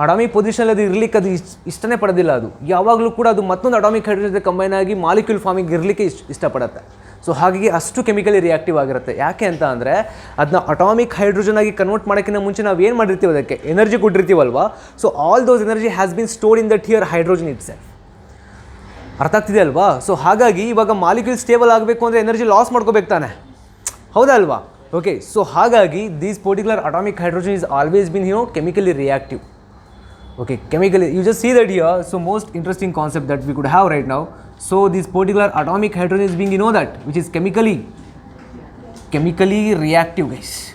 Atomic ಪೊಸಿಷನಲ್ಲಿ ಅದು ಇರಲಿಕ್ಕೆ ಅದು ಇಷ್ಟನೇ ಪಡೋದಿಲ್ಲ. ಅದು ಯಾವಾಗಲೂ ಕೂಡ ಅದು ಮತ್ತೊಂದು ಅಟಾಮಿಕ್ ಹೈಡ್ರೋಜನ್ ಜೊತೆ ಕಂಬೈನ್ ಆಗಿ ಮಾಲಿಕ್ಯೂಲ್ ಫಾರ್ಮಿಂಗ್ ಇರಲಿಕ್ಕೆ ಇಷ್ಟಪಡುತ್ತೆ. ಸೊ ಹಾಗಾಗಿ ಅಷ್ಟು ಕೆಮಿಕಲಿ ರಿಯಾಕ್ಟಿವ್ ಆಗಿರುತ್ತೆ. ಯಾಕೆ ಅಂತ ಅಂದರೆ ಅದನ್ನ ಅಟಾಮಿಕ್ ಹೈಡ್ರೋಜನ್ ಆಗಿ ಕನ್ವರ್ಟ್ ಮಾಡೋಕ್ಕಿಂತ ಮುಂಚೆ ನಾವು ಏನು ಮಾಡಿರ್ತೀವಿ, ಅದಕ್ಕೆ ಎನರ್ಜಿ ಕೊಟ್ಟಿರ್ತೀವಲ್ವಾ. So all those energy has been stored in that here hydrogen itself. ಅರ್ಥ ಆಗ್ತಿದೆ ಅಲ್ವಾ? ಸೊ ಹಾಗಾಗಿ ಇವಾಗ ಮಾಲಿಕ್ಯೂಲ್ ಸ್ಟೇಬಲ್ ಆಗಬೇಕು ಅಂದರೆ ಎನರ್ಜಿ ಲಾಸ್ ಮಾಡ್ಕೋಬೇಕು ತಾನೆ, ಹೌದಾ ಅಲ್ವಾ? ಓಕೆ, ಸೊ ಹಾಗಾಗಿ these particular atomic hydrogen is always been chemically reactive. Okay, chemically, you just see that here. So most interesting concept that we could have right now. So this particular atomic hydrogen is being, you know that, which is chemically reactive, guys.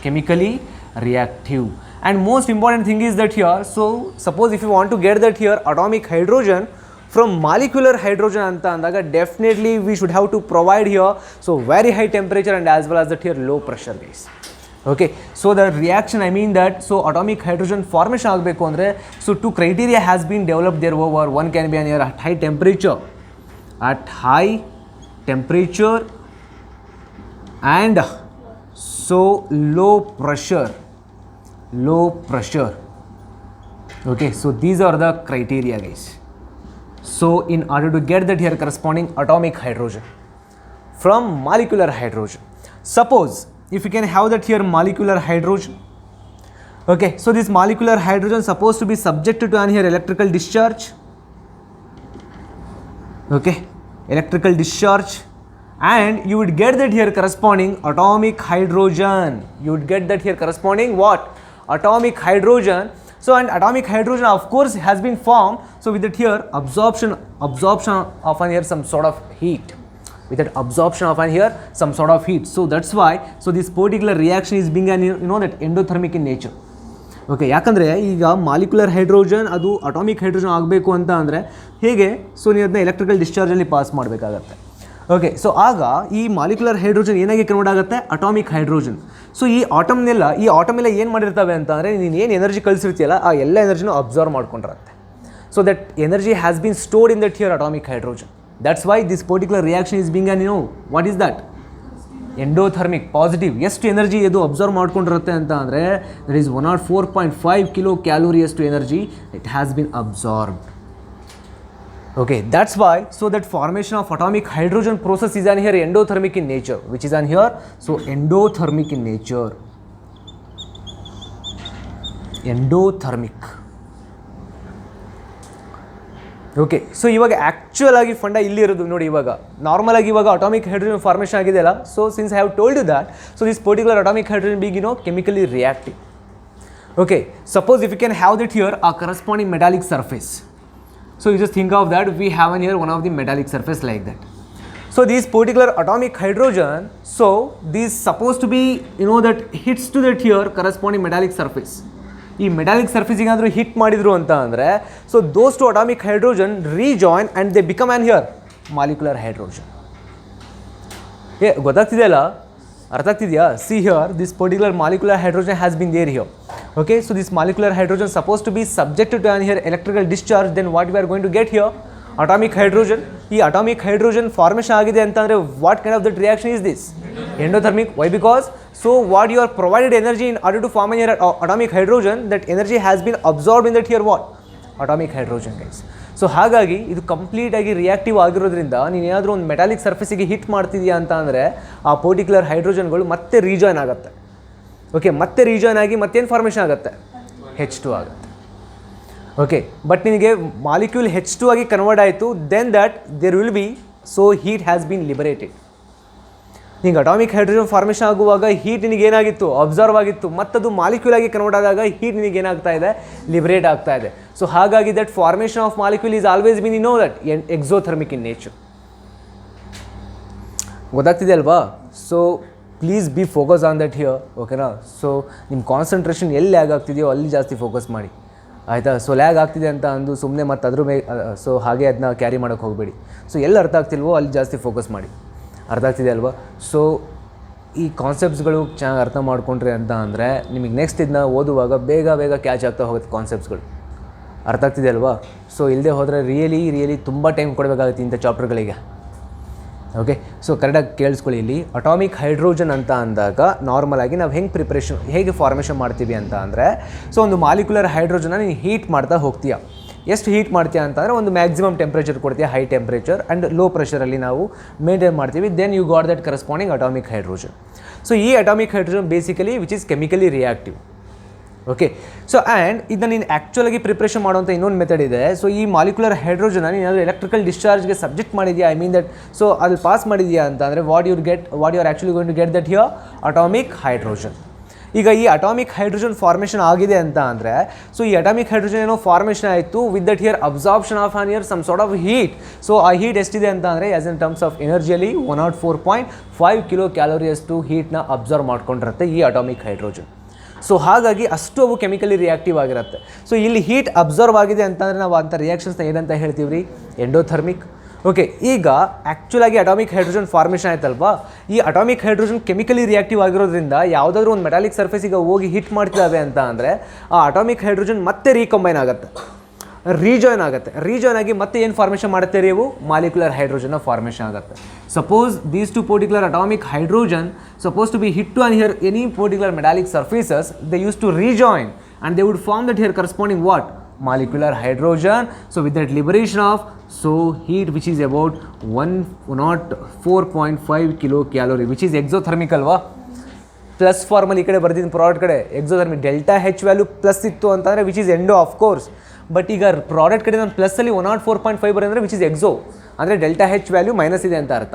Chemically reactive. And most important thing is that here, so suppose if you want to get that here atomic hydrogen from molecular hydrogen anta andaga, definitely we should have to provide here so very high temperature and as well as that here low pressure, guys. Okay, so the reaction, I mean that, so atomic hydrogen formation ಆಗಬೇಕು ಅಂದರೆ, so two criteria has been developed there over. One can be near at high temperature and so low pressure. Okay, so these are the criteria, guys. So in order to get that here corresponding atomic hydrogen from molecular hydrogen, suppose if you can have that here molecular hydrogen, okay, so this molecular hydrogen supposed to be subjected to an here electrical discharge, okay, electrical discharge, and you would get that here corresponding atomic hydrogen. You would get that here corresponding what? Atomic hydrogen. So and atomic hydrogen of course has been formed, so with that here absorption of an here some sort of heat. With that absorption of an here some sort of heat. So that's why, so this particular reaction is being an, you know that, endothermic in nature. Okay, ಯಾಕಂದರೆ ಈಗ molecular hydrogen ಅದು atomic hydrogen ಆಗಬೇಕು ಅಂತ ಅಂದರೆ ಹೇಗೆ, so ನೀವು ಅದನ್ನ electrical ಡಿಸ್ಚಾರ್ಜಲ್ಲಿ pass ಮಾಡಬೇಕಾಗತ್ತೆ. ಓಕೆ, ಸೊ ಆಗ ಈ ಮಾಲಿಕ್ಯುಲರ್ ಹೈಡ್ರೋಜನ್ ಏನಾಗಿ ಕನ್ವರ್ಟ್ ಆಗುತ್ತೆ? Atomic hydrogen. ಸೊ ಈ ಆಟಮ್ ಎಲ್ಲ ಏನು ಮಾಡಿರ್ತವೆ ಅಂತ ಅಂದರೆ, ನೀನು ಏನು ಎನರ್ಜಿ ಕಳಿಸಿರ್ತೀಯಲ್ಲ ಆ ಎಲ್ಲ ಎನರ್ಜಿನೂ ಅಬ್ಸರ್ವ್ ಮಾಡ್ಕೊಂಡಿರುತ್ತೆ. So that energy has been stored in that here atomic hydrogen. That's why this particular reaction is being, you know, what is that? Endothermic, positive. ಎಷ್ಟು ಎನರ್ಜಿ ಇದು ಅಬ್ಸರ್ವ್ ಮಾಡ್ಕೊಂಡಿರುತ್ತೆ ಅಂತ ಅಂದರೆ, that is 104.5 kcal to energy it has been absorbed. Okay, that's why, so that formation of atomic hydrogen process is an here endothermic in nature, which is an here, so endothermic in nature. Endothermic. Okay, so ಇವಾಗ actual ಆಗಿ funda ಇಲ್ಲಿ ಇರೋದು ನೋಡಿ. ಇವಾಗ normal ಆಗಿ ಇವಾಗ atomic hydrogen formation ಆಗಿದೆಯಲ್ಲ, so since I have told you that, so this particular atomic hydrogen being, you know, chemically reactive. Okay, suppose if you can have that here a corresponding metallic surface. So you just think of that, we have in here one of the metallic surface like that. So these particular atomic hydrogen, so these supposed to be, you know, that hits to that here corresponding metallic surface. ಈ metallic surface ಏನಾದರೂ hit ಮಾಡಿದ್ರು ಅಂತ ಅಂದರೆ, so those two atomic hydrogen rejoin and they become an here molecular hydrogen. ಗೊತ್ತಾಗ್ತಿದೆಯಲ್ಲ, ಅರ್ಥ ಆಗ್ತಿದೆಯಾ? See here this particular molecular hydrogen has been there here. Okay, so this molecular hydrogen supposed to be subjected to an here electrical discharge. Then what we are going to get here? Atomic hydrogen. ಈ atomic hydrogen formation ಆಗಿದೆ ಅಂತಂದರೆ what kind of that reaction is this? Endothermic. Why? Because so what you are provided energy in order to form an here atomic hydrogen, that energy has been absorbed in that here what? Atomic hydrogen, guys. So ಹಾಗಾಗಿ ಇದು ಕಂಪ್ಲೀಟಾಗಿ reactive ಆಗಿರೋದ್ರಿಂದ ನೀನು ಏನಾದರೂ ಒಂದು metallic ಸರ್ಫೇಸಿಗೆ hit ಮಾಡ್ತಿದೆಯಾ ಅಂತ ಅಂದರೆ ಆ ಪರ್ಟಿಕ್ಯುಲರ್ ಹೈಡ್ರೋಜನ್ಗಳು ಮತ್ತೆ ರೀಜಾಯ್ನ್ ಆಗುತ್ತೆ. ಓಕೆ, ಮತ್ತೆ ರೀಜಾಯ್ನ್ ಆಗಿ ಮತ್ತೇನು ಫಾರ್ಮೇಷನ್ ಆಗುತ್ತೆ? H2 ಆಗುತ್ತೆ. ಓಕೆ, ಬಟ್ ನಿನಗೆ ಮಾಲಿಕ್ಯೂಲ್ H2 ಆಗಿ ಕನ್ವರ್ಟ್ ಆಯಿತು, then that there will be, so heat has been liberated. ನಿಂಗೆ ಅಟಾಮಿಕ್ ಹೈಡ್ರೋಜನ್ ಫಾರ್ಮೇಷನ್ ಆಗುವಾಗ ಹೀಟ್ ನಿನಗೇನಾಗಿತ್ತು? ಅಬ್ಸರ್ವ್ ಆಗಿತ್ತು. ಮತ್ತದು ಮಾಲಿಕ್ಯೂಲ್ ಆಗಿ ಕನ್ವರ್ಟ್ ಆದಾಗ ಹೀಟ್ ನಿನಗೇನಾಗ್ತಾ ಇದೆ? ಲಿಬರೇಟ್ ಆಗ್ತಾ ಇದೆ. ಸೊ ಹಾಗಾಗಿ that formation of molecule is always been, you know that, exothermic in nature. ಗೊತ್ತಾಗ್ತಿದೆ ಅಲ್ವಾ? So please be focus on that here, ಓಕೆನಾ? ಸೊ ನಿಮ್ಮ ಕಾನ್ಸಂಟ್ರೇಷನ್ ಎಲ್ಲಿ ಲ್ಯಾಗ್ ಆಗ್ತಿದೆಯೋ ಅಲ್ಲಿ ಜಾಸ್ತಿ ಫೋಕಸ್ ಮಾಡಿ, ಆಯಿತಾ? ಸೊ ಲ್ಯಾಗ್ ಆಗ್ತಿದೆ ಅಂತ ಅಂದು ಸುಮ್ಮನೆ ಮತ್ತು ಅದ್ರ ಮೇಲೆ ಸೊ ಹಾಗೆ ಅದನ್ನ ಕ್ಯಾರಿ ಮಾಡೋಕ್ಕೆ ಹೋಗಬೇಡಿ. ಸೊ ಎಲ್ಲಿ ಅರ್ಥ ಆಗ್ತಿಲ್ವೋ ಅಲ್ಲಿ ಜಾಸ್ತಿ ಫೋಕಸ್ ಮಾಡಿ. ಅರ್ಥ ಆಗ್ತಿದೆ ಅಲ್ವಾ? ಸೊ ಈ ಕಾನ್ಸೆಪ್ಟ್ಸ್ಗಳು ಚೆನ್ನಾಗಿ ಅರ್ಥ ಮಾಡ್ಕೊಂಡ್ರಿ ಅಂತ ಅಂದರೆ ನಿಮಗೆ ನೆಕ್ಸ್ಟ್ ಇದನ್ನ ಓದುವಾಗ ಬೇಗ ಕ್ಯಾಚ್ ಆಗ್ತಾ ಹೋಗುತ್ತೆ ಕಾನ್ಸೆಪ್ಟ್ಸ್ಗಳು. ಅರ್ಥ ಆಗ್ತಿದೆ ಅಲ್ವಾ? ಸೊ ಇಲ್ಲದೆ ಹೋದರೆ ರಿಯಲಿ ತುಂಬ ಟೈಮ್ ಕೊಡಬೇಕಾಗುತ್ತೆ ಇಂಥ ಚಾಪ್ಟರ್ಗಳಿಗೆ. ಓಕೆ, ಸೊ ಕರೆಕ್ಟಾಗಿ ಕೇಳಿಸ್ಕೊಳ್ಳಿ. ಇಲ್ಲಿ ಅಟಾಮಿಕ್ ಹೈಡ್ರೋಜನ್ ಅಂತ ಅಂದಾಗ ನಾರ್ಮಲಾಗಿ ನಾವು ಹೇಗೆ ಫಾರ್ಮೇಷನ್ ಮಾಡ್ತೀವಿ ಅಂತ ಅಂದರೆ, ಸೊ ಒಂದು ಮಾಲಿಕ್ಯುಲರ್ ಹೈಡ್ರೋಜನ್ನ ನೀನು ಹೀಟ್ ಮಾಡ್ತಾ ಹೋಗ್ತೀಯ. ಎಷ್ಟು ಹೀಟ್ ಮಾಡ್ತೀಯ ಅಂತಂದರೆ ಒಂದು ಮ್ಯಾಕ್ಸಿಮಮ್ ಟೆಂಪ್ರೇಚರ್ ಕೊಡ್ತೀಯ, ಹೈ ಟೆಂಪ್ರೇಚರ್ ಆ್ಯಂಡ್ ಲೋ ಪ್ರೆಷರಲ್ಲಿ ನಾವು ಮೇಂಟೈನ್ ಮಾಡ್ತೀವಿ. Then you got that corresponding atomic hydrogen. So ಈ atomic hydrogen basically which is chemically reactive. Okay, so and ಇದನ್ನ ನೀನು ಆ್ಯಕ್ಚುಲಾಗಿ ಪ್ರಿಪ್ರೇಷನ್ ಮಾಡುವಂಥ ಇನ್ನೊಂದು ಮೆಥಡ್ ಇದೆ. ಸೊ ಈ ಮಾಲಿಕ್ಯುಲರ್ ಹೈಡ್ರೋಜನ್ನ ನೀನು ಏನಾದರೂ ಎಲೆಕ್ಟ್ರಿಕಲ್ ಡಿಸ್ಚಾರ್ಜ್ಗೆ ಸಬ್ಜೆಕ್ಟ್ ಮಾಡಿದೆಯಾ, ಐ ಮೀನ್ ದಟ್, ಸೊ ಅಲ್ಲಿ ಪಾಸ್ ಮಾಡಿದೆಯಾ ಅಂತ ಅಂದರೆ what you are actually going to get that here atomic hydrogen. ಈಗ ಈ ಅಟಾಮಿಕ್ ಹೈಡ್ರೋಜನ್ ಫಾರ್ಮೇಷನ್ ಆಗಿದೆ ಅಂತ ಅಂದರೆ, ಸೊ ಈ ಅಟಾಮಿಕ್ ಹೈಡ್ರೋಜನ್ ಏನೋ ಫಾರ್ಮೇಷನ್ ಆಯಿತು, with that here absorption of an here some sort of heat. So ಆ ಹೀಟ್ ಎಷ್ಟಿದೆ ಅಂತ ಅಂದರೆ, ಆಸ್ ಇನ್ ಟರ್ಮ್ಸ್ ಆಫ್ ಎನರ್ಜಿಯಲ್ಲಿ 104.5 ಕಿಲೋ ಕ್ಯಾಲೋರಿಯಷ್ಟು ಹೀಟ್ನ ಅಬ್ಸರ್ವ್ ಮಾಡ್ಕೊಂಡಿರುತ್ತೆ ಈ ಅಟಾಮಿಕ್ ಹೈಡ್ರೋಜನ್. ಸೊ ಹಾಗಾಗಿ ಅಷ್ಟು ಅವು ಕೆಮಿಕಲಿ ರಿಯಾಕ್ಟಿವ್ ಆಗಿರುತ್ತೆ. ಸೊ ಇಲ್ಲಿ ಹೀಟ್ ಅಬ್ಸರ್ವ್ ಆಗಿದೆ ಅಂತಂದರೆ ನಾವು ಅಂಥ ರಿಯಾಕ್ಷನ್ಸ್ನ ಏನಂತ ಹೇಳ್ತೀವಿ ರೀ? ಎಂಡೋಥರ್ಮಿಕ್. ಓಕೆ, ಈಗ ಆ್ಯಕ್ಚುಲಾಗಿ ಅಟಾಮಿಕ್ ಹೈಡ್ರೋಜನ್ ಫಾರ್ಮೇಷನ್ ಆಯ್ತಲ್ವಾ, ಈ ಅಟಾಮಿಕ್ ಹೈಡ್ರೋಜನ್ ಕೆಮಿಕಲಿ ರಿಯಾಕ್ಟಿವ್ ಆಗಿರೋದ್ರಿಂದ ಯಾವುದಾದ್ರೂ ಒಂದು ಮೆಟಾಲಿಕ್ ಸರ್ಫೇಸಿಗೆ ಹೋಗಿ ಹಿಟ್ ಮಾಡ್ತಿದ್ದಾವೆ ಅಂತ ಅಂದರೆ, ಆ ಅಟಾಮಿಕ್ ಹೈಡ್ರೋಜನ್ ಮತ್ತೆ ರೀಕಂಬೈನ್ ಆಗುತ್ತೆ, ರೀಜಾಯ್ನ್ ಆಗುತ್ತೆ. ರೀಜಾಯ್ನ್ ಆಗಿ ಮತ್ತೆ ಏನು ಫಾರ್ಮೇಷನ್ ಮಾಡುತ್ತೆ ರೀ? ಇವು ಮಾಲಿಕ್ಯುಲರ್ ಹೈಡ್ರೋಜನ್ನ ಫಾರ್ಮೇಷನ್ ಆಗುತ್ತೆ. Suppose these two particular atomic hydrogen suppose to be hit to on here any particular metallic surfaces, they use to rejoin and they would form that here corresponding what? Molecular hydrogen. So with that liberation of heat which is about 104.5 kilocalorie, which is exothermic ಅಲ್ವಾ? Plus ಫಾರ್ಮಲ್ಲಿ ಈ ಕಡೆ ಬರ್ದಿದ್ದೀನಿ product ಕಡೆ exothermic. Delta ಹೆಚ್ value plus ಇತ್ತು ಅಂತಂದರೆ which is endo of course. But ಈಗ product ಕಡೆ ನಾನು ಪ್ಲಸ್ಸಲ್ಲಿ 104.5 ಬರೋದಂದರೆ ವಿಚ್ ಈಸ್ ಎಕ್ಸೋ, ಅಂದರೆ ಡೆಲ್ಟಾ ಹೆಚ್ ವ್ಯಾಲ್ಯೂ ಮೈನಸ್ ಇದೆ ಅಂತ ಅರ್ಥ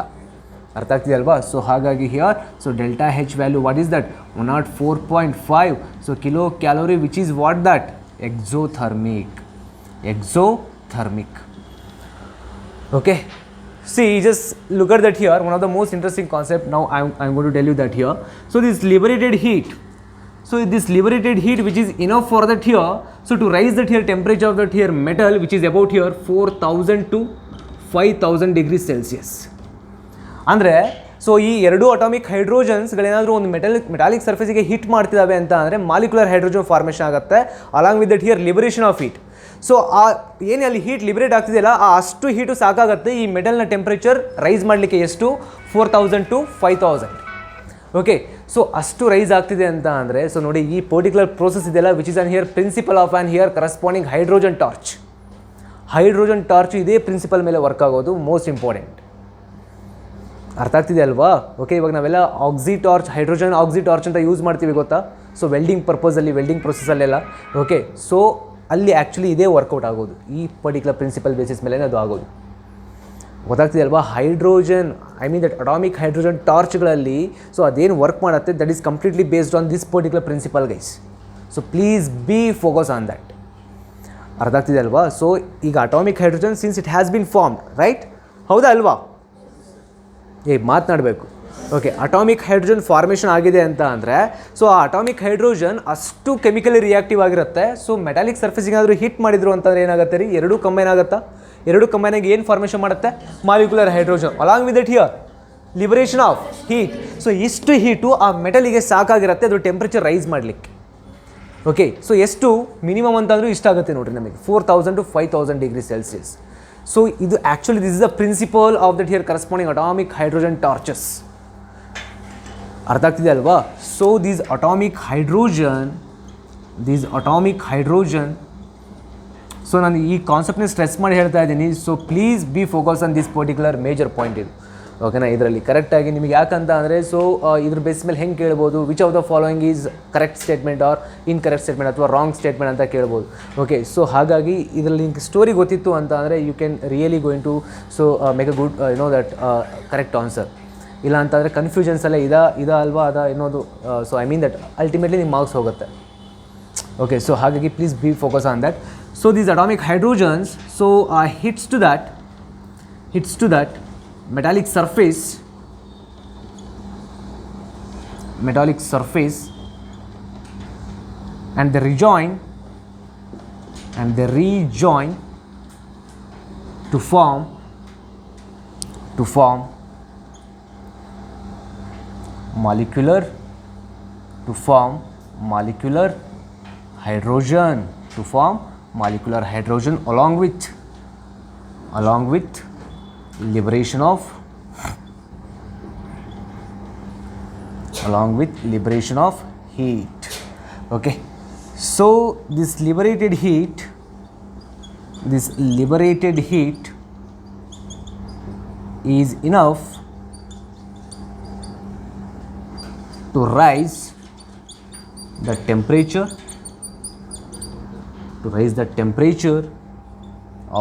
ಆಗ್ತಿದೆ ಅಲ್ವಾ? ಸೊ ಹಾಗಾಗಿ here so delta H value what is that? 104.5. So kilo calorie which is what that? Exothermic. Okay, see, just look at that here. One of the most interesting concept. Now I'm going to tell you that here. So this liberated heat, which is enough for that here, so to raise that here temperature of that here metal, which is about here 4000 to 5000 degrees Celsius. ಅಂದರೆ so ಈ ಎರಡು atomic ಹೈಡ್ರೋಜನ್ಸ್ಗಳೇನಾದರೂ ಒಂದು metallic ಸರ್ಫೇಸಿಗೆ hit ಮಾಡ್ತಿದ್ದಾವೆ ಅಂತ ಅಂದರೆ molecular hydrogen formation ಆಗುತ್ತೆ, along with that here liberation of heat. So ಆ ಏನು ಅಲ್ಲಿ ಹೀಟ್ ಲಿಬರೇಟ್ ಆಗ್ತಿದೆಯಲ್ಲ, ಆ ಅಷ್ಟು ಹೀಟು ಸಾಕಾಗುತ್ತೆ ಈ ಮೆಟಲ್ನ ಟೆಂಪ್ರೇಚರ್ ರೈಸ್ ಮಾಡಲಿಕ್ಕೆ. ಎಷ್ಟು? 4000 to 5000. ಓಕೆ, ಸೊ ಅಷ್ಟು ರೈಸ್ ಆಗ್ತಿದೆ ಅಂತ ಅಂದರೆ, ಸೊ ನೋಡಿ ಈ ಪರ್ಟಿಕ್ಯುಲರ್ ಪ್ರೋಸೆಸ್ ಇದೆಯಲ್ಲ, which is on here principle of on here corresponding hydrogen torch. Hydrogen torch ಇದೇ ಪ್ರಿನ್ಸಿಪಲ್ ಮೇಲೆ ವರ್ಕ್ ಆಗೋದು, ಮೋಸ್ಟ್ ಇಂಪಾರ್ಟೆಂಟ್. ಅರ್ಥ ಆಗ್ತಿದೆ ಅಲ್ವಾ? ಓಕೆ, ಇವಾಗ ನಾವೆಲ್ಲ oxy torch, hydrogen oxy torch ಅಂತ ಯೂಸ್ ಮಾಡ್ತೀವಿ ಗೊತ್ತಾ? ಸೊ ವೆಲ್ಡಿಂಗ್ ಪರ್ಪಸಲ್ಲಿ, ವೆಲ್ಡಿಂಗ್ ಪ್ರೊಸೆಸಲ್ಲೆಲ್ಲ. ಓಕೆ, ಸೊ ಅಲ್ಲಿ ಆ್ಯಕ್ಚುಲಿ ಇದೇ ವರ್ಕೌಟ್ ಆಗೋದು, ಈ ಪರ್ಟಿಕ್ಯುಲರ್ ಪ್ರಿನ್ಸಿಪಲ್ ಬೇಸಿಸ್ ಮೇಲೆ ಅದು ಆಗೋದು. ಗೊತ್ತಾಗ್ತಿದೆ ಅಲ್ವಾ? Hydrogen, I mean that atomic hydrogen ಟಾರ್ಚ್ಗಳಲ್ಲಿ ಸೊ ಅದೇನು ವರ್ಕ್ ಮಾಡುತ್ತೆ, that is completely based on this particular principle guys. So please be focus on that. ಅರ್ಥ ಆಗ್ತಿದೆ ಅಲ್ವಾ? ಸೊ ಈಗ atomic hydrogen since it has been formed, right? ಹೌದಾ ಅಲ್ವಾ? ಮಾತನಾಡಬೇಕು. ಓಕೆ, ಅಟಾಮಿಕ್ ಹೈಡ್ರೋಜನ್ ಫಾರ್ಮೇಷನ್ ಆಗಿದೆ ಅಂತ ಅಂದರೆ, ಸೊ ಆ ಅಟಾಮಿಕ್ ಹೈಡ್ರೋಜನ್ ಅಷ್ಟು ಕೆಮಿಕಲಿ ರಿಯಾಕ್ಟಿವ್ ಆಗಿರುತ್ತೆ. ಸೊ ಮೆಟಾಲಿಕ್ ಸರ್ಫೇಸಿಗೆ ಏನಾದರೂ ಹಿಟ್ ಮಾಡಿದ್ರು ಅಂತಂದರೆ ಏನಾಗುತ್ತೆ ರೀ? ಎರಡು ಕಂಬೈನ್ ಆಗುತ್ತಾ? ಎರಡು ಕಂಬೈನ್ ಆಗಿ ಏನು ಫಾರ್ಮೇಷನ್ ಮಾಡುತ್ತೆ? Molecular hydrogen, along with that here liberation of heat. So ಇಷ್ಟು ಹೀಟು ಆ ಮೆಟಲಿಗೆ ಸಾಕಾಗಿರುತ್ತೆ ಅದು ಟೆಂಪ್ರೇಚರ್ ರೈಸ್ ಮಾಡಲಿಕ್ಕೆ. ಓಕೆ, ಸೊ ಎಷ್ಟು ಮಿನಿಮಮ್ ಅಂತಂದರೂ ಇಷ್ಟಾಗುತ್ತೆ ನೋಡಿರಿ ನಮಗೆ, 4000 to 5000 ಡಿಗ್ರಿ ಸೆಲ್ಸಿಯಸ್. ಸೊ ಇದು actually this is the principle of that here corresponding atomic hydrogen torches. ಅರ್ಥ ಆಗ್ತಿದೆ ಅಲ್ವಾ? So these atomic hydrogen so ನಾನು ಈ ಕಾನ್ಸೆಪ್ಟ್ನ ಸ್ಟ್ರೆಸ್ ಮಾಡಿ ಹೇಳ್ತಾ ಇದ್ದೀನಿ. So please be focus on this particular major point ಇದು. ಓಕೆನಾ? ಇದರಲ್ಲಿ ಕರೆಕ್ಟಾಗಿ ನಿಮಗೆ ಯಾಕಂತ ಅಂದರೆ, ಸೊ ಇದ್ರ ಬೇಸ್ ಮೇಲೆ ಹೆಂಗೆ ಕೇಳ್ಬೋದು, which of the following is correct statement or incorrect statement ಅಥವಾ ರಾಂಗ್ ಸ್ಟೇಟ್ಮೆಂಟ್ ಅಂತ ಕೇಳ್ಬೋದು. ಓಕೆ, ಸೊ ಹಾಗಾಗಿ ಇದರಲ್ಲಿ ನಿಮ್ಗೆ ಸ್ಟೋರಿ ಗೊತ್ತಿತ್ತು ಅಂತ ಅಂದರೆ you can really going to so make a good know that correct answer. ಇಲ್ಲ ಅಂತಂದರೆ ಕನ್ಫ್ಯೂಷನ್ಸಲ್ಲೇ ಇದ ಅಲ್ವಾ ಅದ ಅನ್ನೋದು. So I mean that ultimately ನಿಮ್ಮ ಮಾರ್ಕ್ಸ್ ಹೋಗುತ್ತೆ. ಓಕೆ, ಸೊ ಹಾಗಾಗಿ please be focus on that. So these atomic hydrogens so hits to that metallic surface and they rejoin to form molecular hydrogen along with liberation of heat. Okay, so this liberated heat is enough to raise the temperature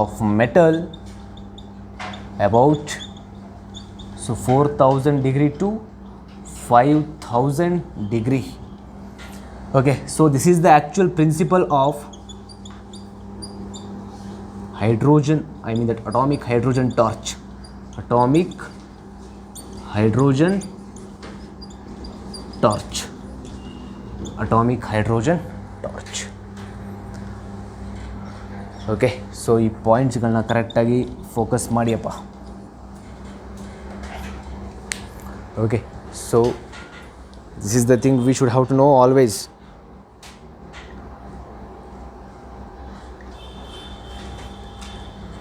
of metal about 4000 degree to 5000 degree. Okay, so this is the actual principle of hydrogen, I mean that atomic hydrogen torch. Atomic hydrogen torch. Atomic hydrogen torch. Okay, so ಈ ಪಾಯಿಂಟ್ಸ್ಗಳನ್ನ ಕರೆಕ್ಟಾಗಿ focus ಮಾಡಿಯಪ್ಪ. Okay, so this is the thing we should have to know always.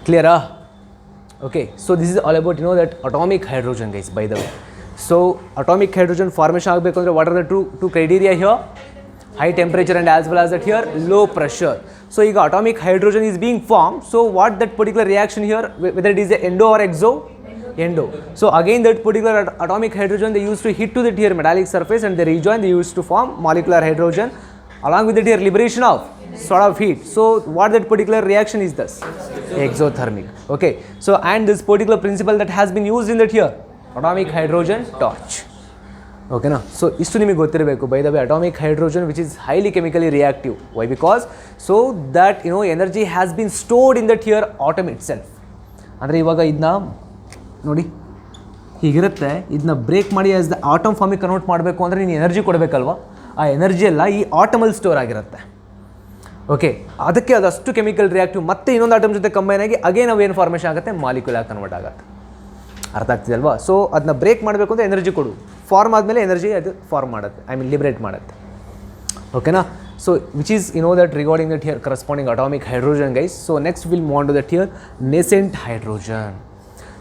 ಕ್ಲಿಯರಾ? Okay, so this is all about that atomic hydrogen, guys, by the way. So atomic hydrogen formation ಆಗಬೇಕು ಅಂದರೆ what are the two criteria here? High temperature and as well as that here low pressure. So ಈಗ atomic hydrogen is being formed. So what that particular reaction here, whether it is a endo or exo? Endo. So again that particular atomic hydrogen they used to hit to that here metallic surface and they rejoin, they used to form molecular hydrogen. Along with that here liberation of sort of heat. So what that particular reaction is this? Exothermic. Okay, so and this particular principle that has been used in that here atomic hydrogen torch. Okay na? So istu nimage gottirbeku, by the way, atomic hydrogen which is highly chemically reactive. Why? Because so that energy has been stored in that here atom itself. Andre ivaga idna ನೋಡಿ ಹೀಗಿರುತ್ತೆ, ಇದನ್ನ break ಮಾಡಿ as the atom ಫಾರ್ಮಿಗೆ convert ಮಾಡಬೇಕು ಅಂದರೆ ನೀನು energy ಕೊಡಬೇಕಲ್ವ, ಆ energy ಎಲ್ಲ ಈ ಆಟಮಲ್ಲಿ store ಆಗಿರುತ್ತೆ. ಓಕೆ, ಅದಕ್ಕೆ ಅದಷ್ಟು ಕೆಮಿಕಲ್ ರಿಯಾಕ್ಟಿವ್ ಮತ್ತೆ ಇನ್ನೊಂದು ಆಟಮ್ ಜೊತೆ ಕಂಬೈನ್ ಆಗಿ ಅಗೇನ್ ಅವೇನು ಫಾರ್ಮೇಷನ್ ಆಗುತ್ತೆ, ಮಾಲಿಕ್ಯುಲರ್ ಕನ್ವರ್ಟ್ ಆಗುತ್ತೆ. ಅರ್ಥ ಆಗ್ತಿದೆ ಅಲ್ವಾ? ಸೊ ಅದನ್ನ ಬ್ರೇಕ್ ಮಾಡಬೇಕು ಅಂದರೆ ಎನರ್ಜಿ ಕೊಡು, ಫಾರ್ಮ್ ಆದಮೇಲೆ ಎನರ್ಜಿ ಅದು ಫಾರ್ಮ್ ಮಾಡುತ್ತೆ, ಐ ಮೀನ್ ಲಿಬ್ರೇಟ್ ಮಾಡುತ್ತೆ. ಓಕೆನಾ? So which is that regarding that here corresponding atomic hydrogen, guys. So next we'll move on to that here nascent hydrogen.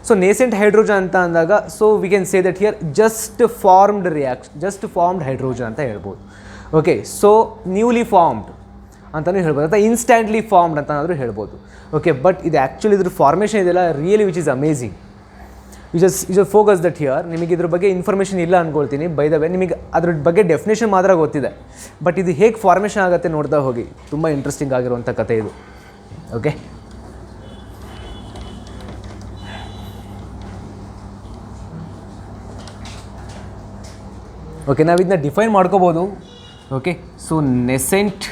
So nascent hydrogen ಅಂತ ಅಂದಾಗ so we can say that here just formed reaction, just formed hydrogen ಅಂತ ಹೇಳ್ಬೋದು. Okay, so newly formed ಅಂತಲೂ ಹೇಳ್ಬೋದು ಅಥವಾ ಇನ್ಸ್ಟ್ಯಾಂಟ್ಲಿ formed ಅಂತನಾದರೂ ಹೇಳ್ಬೋದು. Okay, but ಇದು ಆ್ಯಕ್ಚುಲಿ ಇದ್ರ ಫಾರ್ಮೇಷನ್ ಇದೆಲ್ಲ really which is amazing. You just focus that here. ನಿಮಗೆ ಇದ್ರ ಬಗ್ಗೆ ಇನ್ಫಾರ್ಮೇಷನ್ ಇಲ್ಲ ಅಂದ್ಕೊಳ್ತೀನಿ. ಬೈ ದ ವೇ ನಿಮಗೆ ಅದ್ರ ಬಗ್ಗೆ ಡೆಫಿನೇಷನ್ ಮಾತ್ರ ಗೊತ್ತಿದೆ, ಬಟ್ ಇದು ಹೇಗೆ ಫಾರ್ಮೇಷನ್ ಆಗುತ್ತೆ ನೋಡ್ತಾ ಹೋಗಿ. ತುಂಬ ಇಂಟ್ರೆಸ್ಟಿಂಗ್ ಆಗಿರುವಂಥ ಕಥೆ ಇದು. ಓಕೆ, ಓಕೆ, ನಾವು ಇದನ್ನ ಡಿಫೈನ್ ಮಾಡ್ಕೋಬೋದು. Okay, so nascent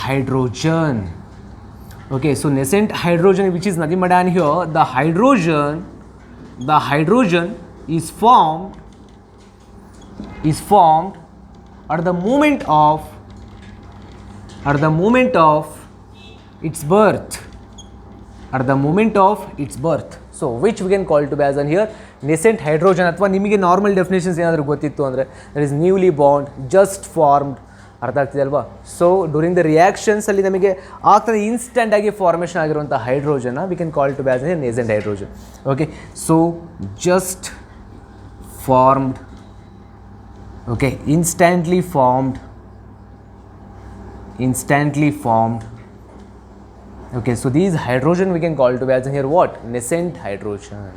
hydrogen. Okay, so nascent hydrogen which is nothing but down here the hydrogen is formed at the moment of its birth. So which we can call to be as an here nascent hydrogen. ಅಥವಾ ನಿಮಗೆ normal definitions ಏನಾದರೂ ಗೊತ್ತಿತ್ತು ಅಂದರೆ that is newly Born, just formed. ಅರ್ಥ ಆಗ್ತಿದೆ ಅಲ್ವಾ? So during the ರಿಯಾಕ್ಷನ್ಸಲ್ಲಿ ನಮಗೆ ಆಗ್ತದೆ ಇನ್ಸ್ಟೆಂಟ್ ಆಗಿ ಫಾರ್ಮೇಷನ್ ಆಗಿರುವಂಥ ಹೈಡ್ರೋಜನ್ನ we can call to be as a nascent hydrogen. Okay, so just formed, okay, instantly formed. Okay, so these hydrogen we can call to be as in here what? Nascent hydrogen.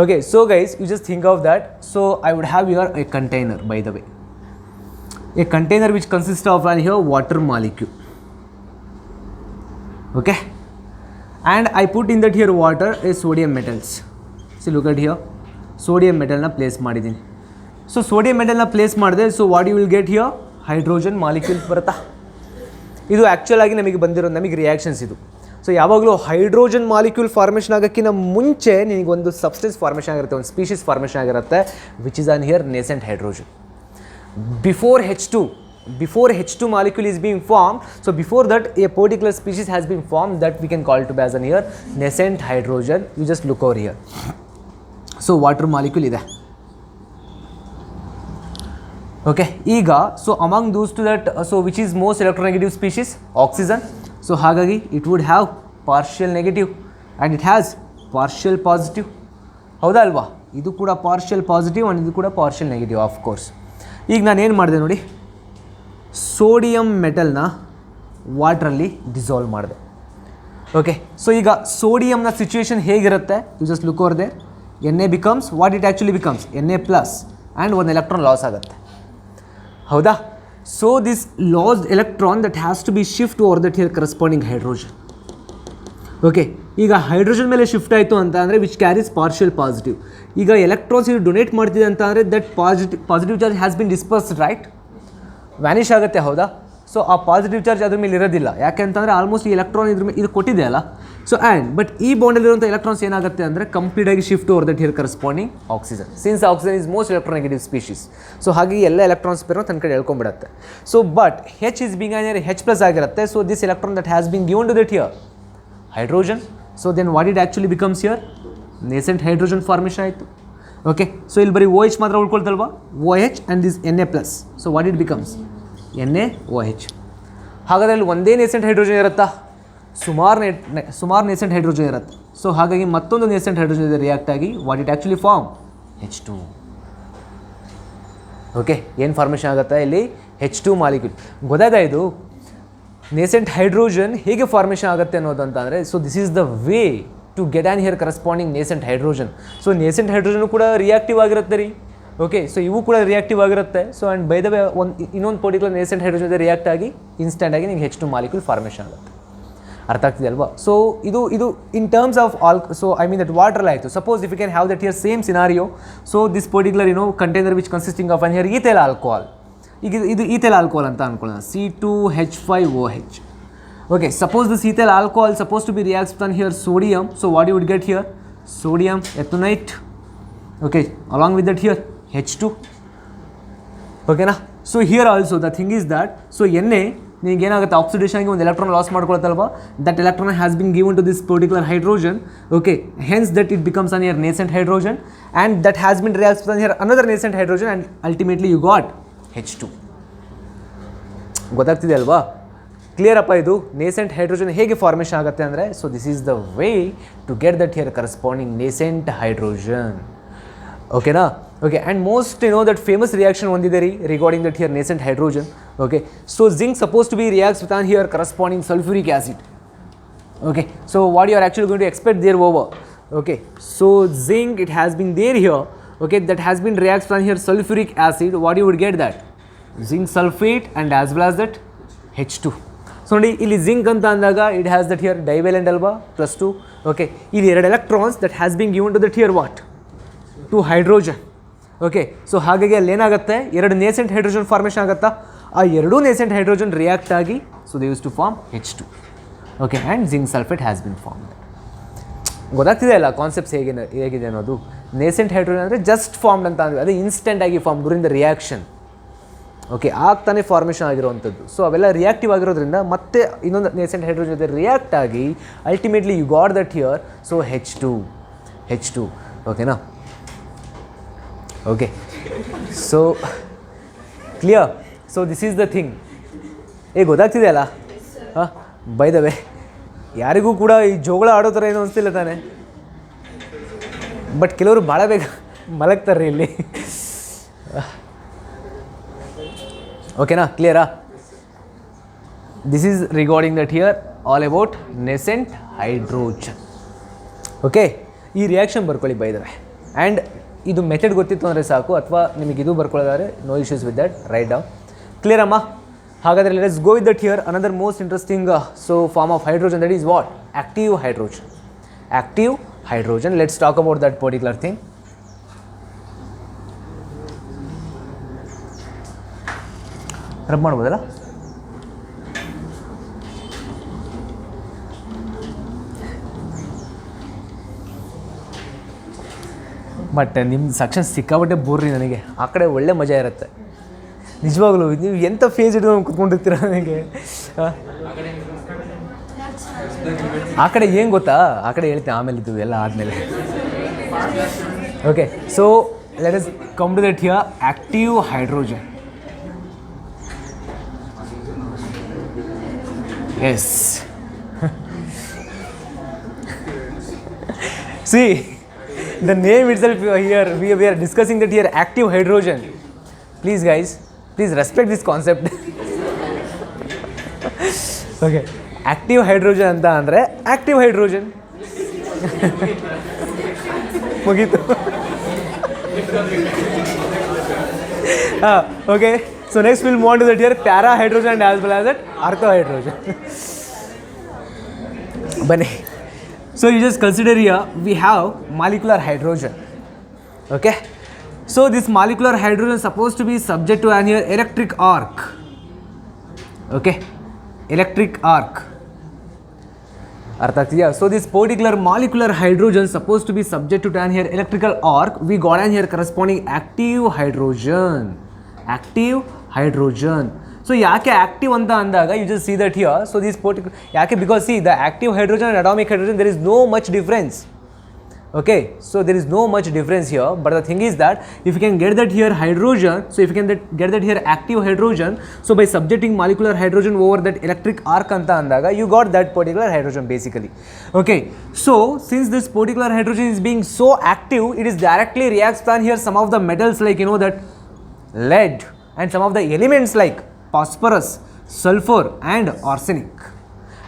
Okay, so guys, you just think of that. So I would have here a container, by the way, a container which consists of an here water molecule. Okay, and I put in that here water a sodium metals. See, look at here, sodium metal na place ಮಾಡಿದ್ದೀನಿ. So sodium metal na place ಮಾಡಿದೆ, so what you will get here? Hydrogen molecule ಬರುತ್ತಾ? ಇದು actual ಆಗಿ ನಮಗೆ reactions ಇದು. So ಯಾವಾಗಲೂ hydrogen molecule formation ಆಗೋಕ್ಕಿಂತ ಮುಂಚೆ ನಿನಗೊಂದು ಸಬ್ಸ್ಟೆನ್ಸ್ ಫಾರ್ಮೇಷನ್ ಆಗಿರುತ್ತೆ, ಒಂದು ಸ್ಪೀಷೀಸ್ ಫಾರ್ಮೇಷನ್ ಆಗಿರುತ್ತೆ which is on here nascent hydrogen. Before H2 molecule is being formed, so before that a particular species has been formed that we can call to be as an here nascent hydrogen. You just look over here. So water molecule ಇದೆ. Okay, ಈಗ so among those two that so which is most electronegative species? Oxygen. So ಹಾಗಾಗಿ it would have partial negative and it has partial positive. ಹೌದಾ ಅಲ್ವಾ? ಇದು ಕೂಡ partial positive and ಇದು ಕೂಡ partial negative of course. ಈಗ ನಾನು ಏನು ಮಾಡಿದೆ ನೋಡಿ, ಸೋಡಿಯಂ ಮೆಟಲ್ನ ವಾಟ್ರಲ್ಲಿ ಡಿಸಾಲ್ವ್ ಮಾಡಿದೆ. ಓಕೆ, ಸೊ ಈಗ ಸೋಡಿಯಂನ ಸಿಚುವೇಶನ್ ಹೇಗಿರುತ್ತೆ? You just look over there. N A becomes what it actually becomes N A plus and ಒಂದು ಎಲೆಕ್ಟ್ರಾನ್ ಲಾಸ್ ಆಗುತ್ತೆ. ಹೌದಾ? So this lost electron that has to be shift over that here corresponding hydrogen. Okay, ಈಗ hydrogen ಮೇಲೆ ಶಿಫ್ಟ್ ಆಯಿತು ಅಂತ ಅಂದರೆ which carries partial positive. ಈಗ ಎಲೆಕ್ಟ್ರಾನ್ಸ್ ಇದು ಡೊನೇಟ್ ಮಾಡ್ತಿದೆ ಅಂತ ಅಂದರೆ that positive charge has been dispersed, right, Vanish ಆಗುತ್ತೆ, ಹೌದಾ. ಸೊ ಆ ಪಾಸಿಟಿವ್ ಚಾರ್ಜ್ ಅದ್ರ ಮೇಲೆ ಇರೋದಿಲ್ಲ, ಯಾಕೆ ಅಂತಂದರೆ ಆಲ್ಮೋಸ್ಟ್ ಈ ಎಲೆಕ್ಟ್ರಾನ್ ಇದ್ರ ಮೇಲೆ ಇದು ಕೊಟ್ಟಿದೆ ಅಲ್ಲ. ಸೊ ಆ್ಯಂಡ್ ಬಟ್ ಈ ಬಾಂಡಲ್ಲಿರುವಂಥ ಎಲೆಕ್ಟ್ರಾನ್ಸ್ ಏನಾಗುತ್ತೆ ಅಂದರೆ ಕಂಪ್ಲೀಟಾಗಿ shift over that here corresponding oxygen, since oxygen is most electronegative species. So ಹಾಗಾಗಿ ಎಲ್ಲ ಎಲೆಕ್ಟ್ರಾನ್ಸ್ ಪೇರು ತನ್ನ ಕಡೆ ಎಳ್ಕೊಂಡ್ಬಿಡುತ್ತೆ. So but H is being ಅಂದರೆ ಹೆಚ್ ಪ್ಲಸ್ ಆಗಿರುತ್ತೆ. So this electron that has been given to that here hydrogen. So then what it actually becomes here nascent hydrogen formation ಆಯಿತು. Okay, so ಇಲ್ಲಿ ಬರೀ OH ಮಾತ್ರ ಉಳ್ಕೊಳ್ತಲ್ವಾ, OH and this Na plus. So what it becomes NaOH. ಹಾಗಾದರೆ ಅಲ್ಲಿ ಒಂದೇ nascent hydrogen ಇರುತ್ತಾ, ಸುಮಾರು ನೇಸೆಂಟ್ ಹೈಡ್ರೋಜನ್ ಇರುತ್ತೆ. ಸೊ ಹಾಗಾಗಿ ಮತ್ತೊಂದು ನೇಸೆಂಟ್ ಹೈಡ್ರೋಜನ್ ಇದೆ ರಿಯಾಕ್ಟ್ ಆಗಿ what it actually form H2. Okay, ಏನು ಫಾರ್ಮೇಷನ್ ಆಗುತ್ತೆ ಇಲ್ಲಿ H2 ಮಾಲಿಕ್ಯೂಲ್. ಗೊತ್ತಾಯ್ತಾ ಇದು ನೇಸೆಂಟ್ ಹೈಡ್ರೋಜನ್ ಹೇಗೆ ಫಾರ್ಮೇಷನ್ ಆಗುತ್ತೆ ಅನ್ನೋದಂತ ಅಂದರೆ. So this is the way to get an here corresponding nascent hydrogen. So nascent hydrogen ಕೂಡ ರಿಯಾಕ್ಟಿವ್ ಆಗಿರುತ್ತೆ ರೀ. ಓಕೆ, ಸೊ ಇವು ಕೂಡ ರಿಯಾಕ್ಟಿವ್ ಆಗಿರುತ್ತೆ. So and by the way ಇನ್ನೊಂದು ಪರ್ಟಿಕ್ಯುಲರ್ ನೇಸೆಂಟ್ ಹೈಡ್ರೋಜನ್ ಜೊತೆ ರಿಯಾಕ್ಟ್ ಆಗಿ ಇನ್ಸ್ಟೆಂಟ್ ಆಗಿ ನಿಮಗೆ H2 ಮಾಲಿಕ್ಯೂಲ್ ಫಾರ್ಮೇಷನ್ ಆಗುತ್ತೆ. ಅರ್ಥ ಆಗ್ತಿದೆ ಅಲ್ವಾ. ಸೊ ಇದು in terms of so I mean that water ಆಯಿತು. Suppose if you can have that here same scenario. So this particular container which consisting of on here ethyl alcohol. ಈಗ ಇದು ethyl alcohol ಅಂತ ಅನ್ಕೊಳ್ಳೋಣ, C2H5OH. Okay, suppose this ethyl alcohol suppose to be reacts with here sodium. So what you would get here sodium ethanate. Okay, along with that here H2. ಓಕೆನಾ. So here also the thing is that so ನಿಮಗೆ ಏನಾಗುತ್ತೆ ಆಕ್ಸಿಡೇಷನ್ಗೆ ಒಂದು electron loss ಮಾಡ್ಕೊಳ್ತಲ್ವಾ, that electron has been given to this particular hydrogen. Okay, hence that it becomes an here nascent hydrogen and that has been reacts with here another nascent hydrogen and ultimately you got H2. ಗೊತ್ತಾಗ್ತಿದೆ ಅಲ್ವಾ, clear ಅಪ್ಪ. ಇದು nascent hydrogen ಹೇಗೆ formation ಆಗುತ್ತೆ ಅಂದರೆ. So this is the way to get that here corresponding nascent hydrogen. ಓಕೆನಾ. Okay, and most that famous reaction ಒಂದಿದೆ re regarding that here nascent hydrogen. Okay, so zinc suppose to be reacts with on here corresponding sulphuric acid. Okay, so what you are actually going to expect there over. Okay, so zinc it has been there here. Okay, that has been reacts from here sulfuric acid. What you would get that zinc sulfate and as well as that H2. So ನೋಡಿ ಇಲ್ಲಿ zinc ಅಂತ ಅಂದಾಗ it has that here divalent alba +2. Okay, ಇಲ್ಲಿ ಎರಡು electrons that has been given to that here what 2 hydrogen. Okay, so ಹಾಗಾಗಿ ಅಲ್ಲಿ ಏನಾಗುತ್ತೆ ಎರಡು ನೇಸೆಂಟ್ ಹೈಡ್ರೋಜನ್ ಫಾರ್ಮೇಷನ್ ಆಗುತ್ತಾ, ಆ ಎರಡೂ ನೇಸೆಂಟ್ ಹೈಡ್ರೋಜನ್ ರಿಯಾಕ್ಟ್ ಆಗಿ so they use to form H2. Okay, and zinc sulphate has been form. ಗೊತ್ತಾಗ್ತಿದೆ ಅಲ್ಲ ಕಾನ್ಸೆಪ್ಟ್ಸ್ ಹೇಗಿದೆ ಅನ್ನೋದು. ನೇಸೆಂಟ್ ಹೈಡ್ರೋಜನ್ ಅಂದರೆ ಜಸ್ಟ್ ಫಾರ್ಮ್ಡ್ ಅಂತ ಅಂದರೆ ಅದು ಇನ್ಸ್ಟೆಂಟ್ ಆಗಿ form during the reaction. Okay, ಆಗ್ತಾನೆ ಫಾರ್ಮೇಷನ್ ಆಗಿರುವಂಥದ್ದು. ಸೊ ಅವೆಲ್ಲ ರಿಯಾಕ್ಟಿವ್ ಆಗಿರೋದ್ರಿಂದ ಮತ್ತೆ ಇನ್ನೊಂದು ನೇಸೆಂಟ್ ಹೈಡ್ರೋಜನ್ ಜೊತೆ ರಿಯಾಕ್ಟ್ ಆಗಿ ultimately you got that here so H2. ಓಕೆನಾ. Okay, so clear. So this is the thing. ಗೊತ್ತಾಗ್ತಿದೆ ಅಲ್ಲ. ಹಾಂ, ಬೈ ದ ವೇ ಯಾರಿಗೂ ಕೂಡ ಈ ಜೋಗಳ ಆಡೋ ಥರ ಏನೋ ಅನಿಸ್ತಿಲ್ಲ ತಾನೆ. ಬಟ್ ಕೆಲವರು ಭಾಳ ಬೇಗ ಮಲಗ್ತಾರೆ ಇಲ್ಲಿ. ಓಕೆನಾ, ಕ್ಲಿಯರಾ. This is regarding that here all about nascent hydrogen. Okay, ಈ ರಿಯಾಕ್ಷನ್ ಬರ್ಕೊಳ್ಳಿ ಬೈ ದ ವೇ. ಆ್ಯಂಡ್ ಇದು ಮೆಥಡ್ ಗೊತ್ತಿತ್ತು ಅಂದರೆ ಸಾಕು, ಅಥವಾ ನಿಮಗೆ ಇದು ಬರ್ಕೊಳ್ಳೋದಾದ್ರೆ no issues with that, right down. Clear ಅಮ್ಮ. ಹಾಗಾದರೆ let's go with that here another most interesting so form of hydrogen, that is what active hydrogen. Let's talk about that particular thing. Rub ಮಾಡ್ಬೋದಲ್ಲ. But ನಿಮ್ಮ section ಸಿಕ್ಕಾಬಟ್ಟೆ ಬೋರ್ರಿ ನನಗೆ. ಆ ಕಡೆ ಒಳ್ಳೆ ಮಜಾ ಇರುತ್ತೆ ನಿಜವಾಗ್ಲೂ. ನೀವು ಎಂಥ ಫೇಸ್ ಇಟ್ಕೊಂಡು ಕುತ್ಕೊಂಡಿರ್ತೀರ ನನಗೆ. ಆ ಕಡೆ ಏನು ಗೊತ್ತಾ, ಆ ಕಡೆ ಹೇಳ್ತೀನಿ ಆಮೇಲೆ, ಇದು ಎಲ್ಲ ಆದಮೇಲೆ. Okay, so let us come to that here active hydrogen. Yes, see the name itself here we are discussing that here active hydrogen. Please guys, please respect this concept. Okay, active hydrogen anta andre active hydrogen ಮುಗೀತು. Okay, so next we'll move on to that here para hydrogen and as well as that artho hydrogen. ಬನ್ನಿ So you just consider here we have molecular hydrogen. Okay, so this molecular hydrogen is supposed to be subject to an here electric arc. Okay, electric arc. ಅರ್ಥ ಆಗ್ತಿದೆಯಾ? So this particular molecular hydrogen supposed to be subject to an here electrical arc. We got an here corresponding active hydrogen. Active hydrogen. So ಯಾಕೆ active ಅಂತ ಅಂದಾಗ you just see that here. So this particular ಯಾಕೆ because see the active hydrogen and atomic hydrogen there is no much difference. Okay, so there is no much difference here, but the thing is that if you can get that here hydrogen, so if you can get that here active hydrogen, so by subjecting molecular hydrogen over that electric arc anta andaga you got that particular hydrogen basically. Okay, so since this particular hydrogen is being so active, it is directly reacts on here some of the metals like that lead and some of the elements like phosphorus, sulfur and arsenic,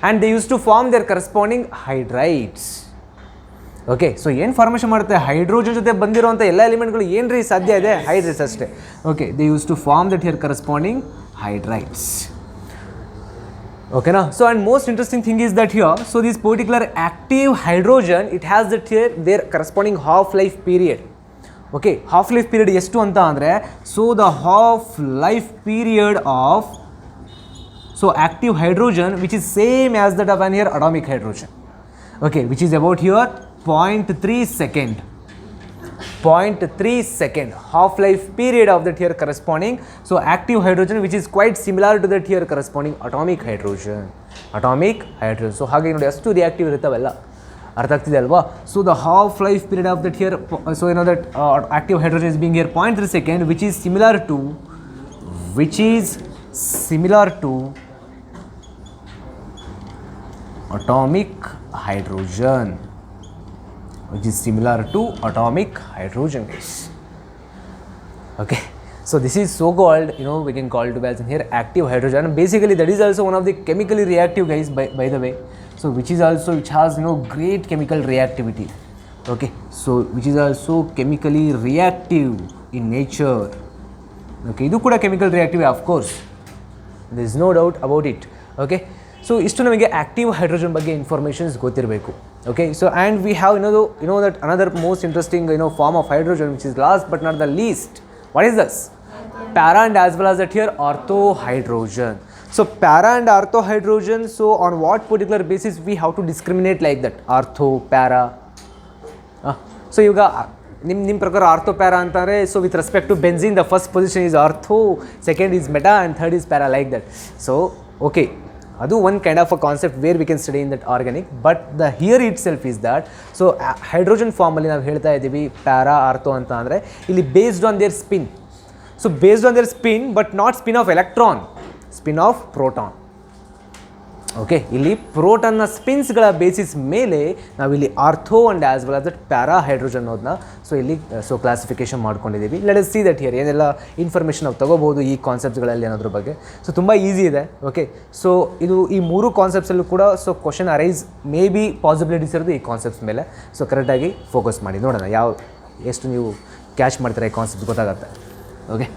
and they used to form their corresponding hydrides. Okay, so ಏನು formation ಮಾಡುತ್ತೆ hydrogen ಜೊತೆ ಬಂದಿರೋಂಥ ಎಲ್ಲ ಎಲಿಮೆಂಟ್ಗಳು ಏನು ರೀ ಸಾಧ್ಯ ಇದೆ hydrides ಅಷ್ಟೇ. Okay, they use to form that here corresponding hydrides. ಓಕೆನಾ? So and most interesting thing is that here so this particular active hydrogen it has that here there corresponding half life period. Okay, half life period ಎಷ್ಟು ಅಂತ ಅಂದರೆ so the half life period of so active hydrogen which is same as that of on here atomic hydrogen. Okay, which is about here 0.3 second. 0.3 second half life period of that here corresponding so active hydrogen which is quite similar to that here corresponding atomic hydrogen. So ಹಾಗೆ ನೋಡಿ ಅಷ್ಟು reactive ಇರುತ್ತವೆಲ್ಲ. ಅರ್ಥ ಆಗ್ತಿದೆ ಅಲ್ವಾ? So the half life period of that here so that active hydrogen is being here 0.3 second which is similar to atomic hydrogen, guys. Okay, so this is so called we can call it as in here active hydrogen. Basically that is also one of the chemically reactive, guys, by the way, so which has great chemical reactivity. Okay, so which is also chemically reactive in nature. Okay, idu kuda chemical reactive of course, there is no doubt about it. Okay, so ಇಷ್ಟು ನಮಗೆ active hydrogen ಬಗ್ಗೆ informations ಗೊತ್ತಿರಬೇಕು. Okay, so and we have that another most interesting form of hydrogen which is last but not the least. What is this? Para and as well as that here ortho hydrogen. So para and ortho hydrogen, so on what particular basis we have to discriminate like that ortho para? So ಇವಾಗ ನಿಮ್ಮ ಪ್ರಕಾರ ortho para ಅಂತಾರೆ. So with respect to benzene the first position is ortho, second is meta and third is para like that. So okay, ಅದು one kind of a concept where we can study in that organic, but the here itself is that so hydrogen form ಅಲ್ಲಿ ನಾವು ಹೇಳ್ತಾ ಇದ್ದೀವಿ para ortho ಅಂತ ಅಂದರೆ ಇಲ್ಲಿ based on their spin. So based on their spin but not spin of electron, spin of proton. Okay, ಇಲ್ಲಿ ಪ್ರೋಟಾನ್ನ ಸ್ಪಿನ್ಸ್ಗಳ basis ಮೇಲೆ ನಾವಿಲ್ಲಿ ortho and as well as that para hydrogen ಅನ್ನೋದನ್ನ ಸೊ ಇಲ್ಲಿ ಸೊ ಕ್ಲಾಸಿಫಿಕೇಷನ್ ಮಾಡ್ಕೊಂಡಿದ್ದೀವಿ. Let us see that here ಏನೆಲ್ಲ information ನಾವು ತೊಗೋಬೋದು ಈ ಕಾನ್ಸೆಪ್ಟ್ಸ್ಗಳಲ್ಲಿ ಅನ್ನೋದ್ರ ಬಗ್ಗೆ. ಸೊ ತುಂಬ ಈಸಿ ಇದೆ. ಓಕೆ, ಸೊ ಇದು ಈ ಮೂರು ಕಾನ್ಸೆಪ್ಟ್ಸಲ್ಲೂ ಕೂಡ so question arise may be possibilities ಇರೋದು ಈ ಕಾನ್ಸೆಪ್ಟ್ಸ್ ಮೇಲೆ. ಸೊ ಕರೆಕ್ಟಾಗಿ ಫೋಕಸ್ ಮಾಡಿ ನೋಡೋಣ ಎಷ್ಟು ನೀವು ಕ್ಯಾಚ್ ಮಾಡ್ತಾರೆ ಈ ಕಾನ್ಸೆಪ್ಟ್ ಗೊತ್ತಾಗತ್ತೆ. Okay,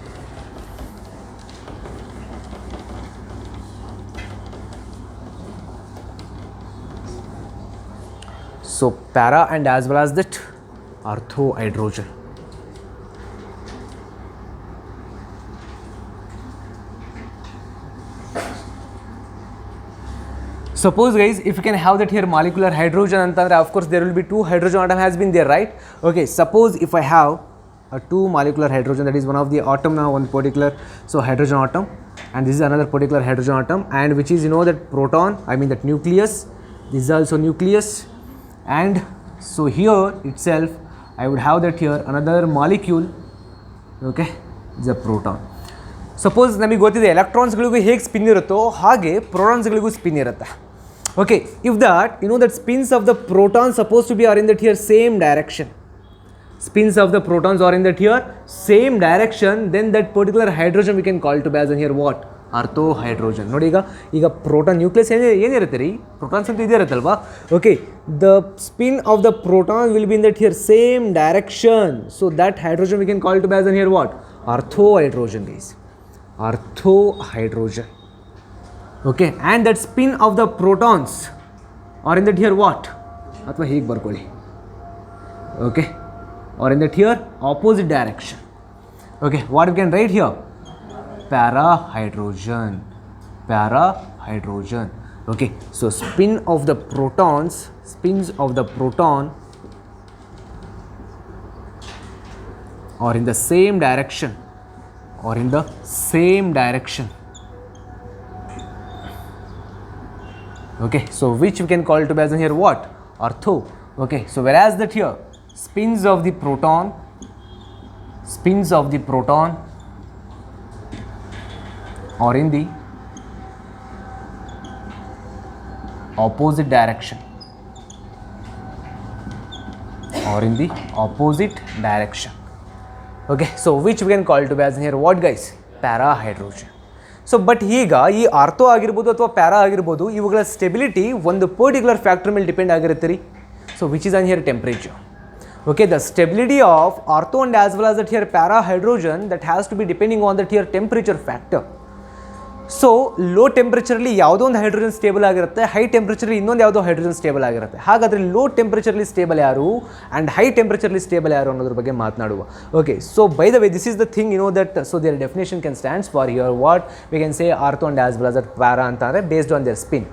so para and as well as that ortho hydrogen. Suppose guys if you can have that here molecular hydrogen antandre of course there will be two hydrogen atom has been there, right? Okay, suppose if I have a two molecular hydrogen, that is one of the atom now, one particular so hydrogen atom, and this is another particular hydrogen atom, and which is that proton, I mean that nucleus, this is also nucleus, and so here itself I would have that here another molecule. Okay, is a proton. Suppose ನಮಗೆ ಗೊತ್ತಿದೆ ಎಲೆಕ್ಟ್ರಾನ್ಸ್ಗಳಿಗೂ ಹೇಗೆ spin ಇರುತ್ತೋ ಹಾಗೆ ಪ್ರೋಟಾನ್ಸ್ಗಳಿಗೂ spin ಇರುತ್ತೆ. Okay, if that that spins of the protons supposed to be are in that here same direction, spins of the protons are in that here same direction, then that particular hydrogen we can call to be as in here what? Ortho hydrogen. ನೋಡಿ ಈಗ proton nucleus ಏನಿರುತ್ತೆ ರೀ, protons ಅಂತ ಇದೇ ಇರುತ್ತಲ್ವಾ. Okay, the spin of the proton will be in that here same direction, so that hydrogen we can call to be as an here what? Ortho hydrogen guys, ortho hydrogen. Okay, and that spin of the protons are in that here what? ಅಥವಾ ಹೀಗೆ ಬರ್ಕೊಳ್ಳಿ. Okay, or in that here opposite direction. Okay, what we can write here? Para-hydrogen. Okay, so spins of the proton are in the same direction. Okay, so which we can call to be as in here what? Ortho. Okay, so whereas that here spins of the proton are in the opposite direction. Okay, so which we can call to be as in here what guys? Para-hydrogen. So but ಈಗ ಈ ortho ಆಗಿರ್ಬೋದು ಅಥವಾ para ಆಗಿರ್ಬೋದು ಇವುಗಳ stability ಒಂದು particular factor ಮೇಲೆ depend ಆಗಿರುತ್ತೆ ರೀ. So which is an here temperature. Okay, the stability of ortho and as well as that here para-hydrogen that has to be depending on that here temperature factor. So low ಟೆಂಪ್ರೇಚರಲ್ಲಿ ಯಾವುದೋ ಒಂದು hydrogen stable ಆಗಿರುತ್ತೆ, high ಟೆಂಪ್ರೇಚರಲ್ಲಿ ಇನ್ನೊಂದು ಯಾವುದೋ hydrogen stable ಆಗಿರುತ್ತೆ. ಹಾಗಾದರೆ low ಟೆಂಪ್ರೇಚರ್ಲಿ ಸ್ಟೇಬಲ್ ಯಾರು ಆ್ಯಂಡ್ ಹೈ ಟೆಂಪ್ರೇಚರ್ಲಿ ಸ್ಟೇಬಲ್ ಯಾರು ಅನ್ನೋದ್ರ ಬಗ್ಗೆ ಮಾತನಾಡುವ. Okay, so by the way this is the thing that so their definition can stands for your what we can say ortho and as well as that para ಅಂತ ಅಂದರೆ based on their spin.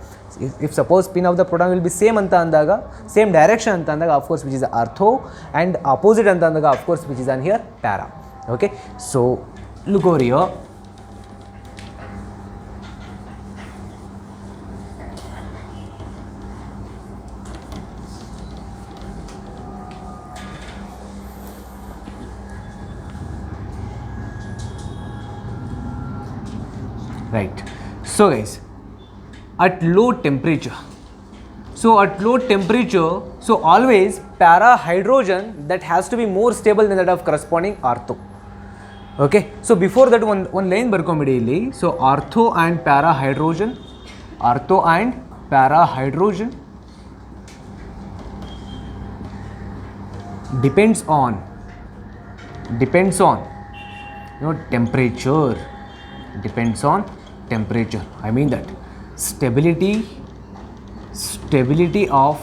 If suppose spin of the proton will B same ಅಂತ ಅಂದಾಗ, same direction ಅಂತ ಅಂದಾಗ of course which is ortho and opposite ಅಂತ ಅಂದಾಗ of course which is on here para. Okay, so look over here. Right, so guys, at low temperature, so always para-hydrogen that has to be more stable than that of corresponding ortho. Okay, so before that one line ಬರ್ಕೊಂಬಿಡಿ ಇಲ್ಲಿ. So ortho and para-hydrogen depends on temperature. I mean that stability of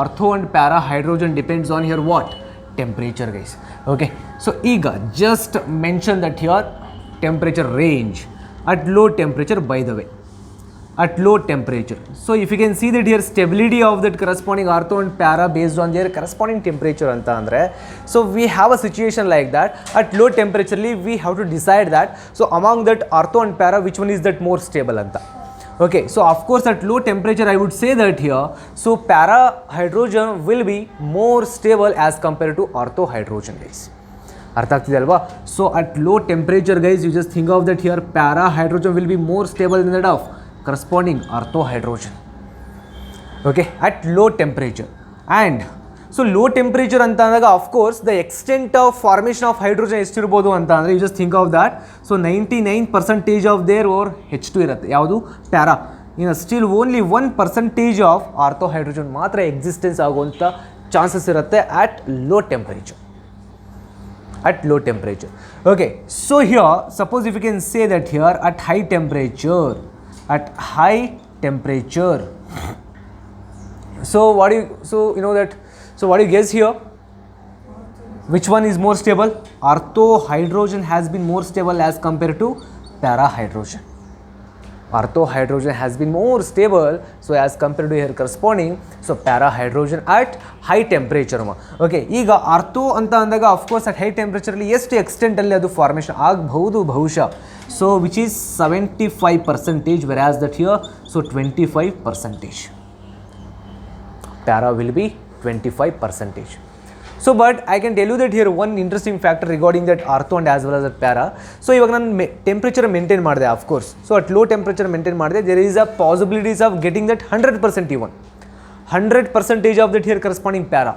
ortho and para-hydrogen depends on here what? Temperature guys. Okay, so ಈಗ just mention that here temperature range at low temperature, by the way, at low temperature. So if you can see that here stability of that corresponding ortho and para based on their corresponding temperature anta andre, so we have a situation like that at low temperature we have to decide that so among that ortho and para which one is that more stable anta. Okay, so of course at low temperature I would say that here so para hydrogen will be more stable as compared to ortho hydrogen guys. ಅರ್ಥ ಆಗ್ತಿದೆ ಅಲ್ವಾ? So at low temperature guys you just think of that here para hydrogen will be more stable than that of corresponding ortho hydrogen. Okay, at low temperature. And so low temperature ಅಂತ ಅಂದಾಗ of course the extent of formation of hydrogen ಎಷ್ಟಿರ್ಬೋದು ಅಂತ ಅಂದರೆ you just think of that. So 99% of their or H2 ಇರುತ್ತೆ, ಯಾವುದು para. ಇನ್ನು still only 1% of ortho hydrogen ಮಾತ್ರ existence ಆಗುವಂಥ chances ಇರುತ್ತೆ at low temperature. Okay, so here suppose if you can say that here at high temperature, so what do you guess here which one is more stable? Ortho hydrogen has been more stable as compared to para hydrogen. Ortho hydrogen has been more stable so as compared to here corresponding so para hydrogen at high temperature. Okay, ಈಗ ortho ಅಂತ ಅಂದಾಗ of course at high temperature ಅಲ್ಲಿ ಎಷ್ಟು extent ಅಲ್ಲಿ ಅದು formation ಆಗಬಹುದು ಬಹುಶಃ, so which is 75%, whereas that here so 25%. Para will be 25%. So but I can tell you that here one interesting factor regarding that ortho and as well as that para. So ಇವಾಗ ನಾನು temperature maintain ಮಾಡಿದೆ of course. So at low temperature maintain ಮಾಡಿದೆ, there is a possibilities of getting that 100% even 100% of that here corresponding para.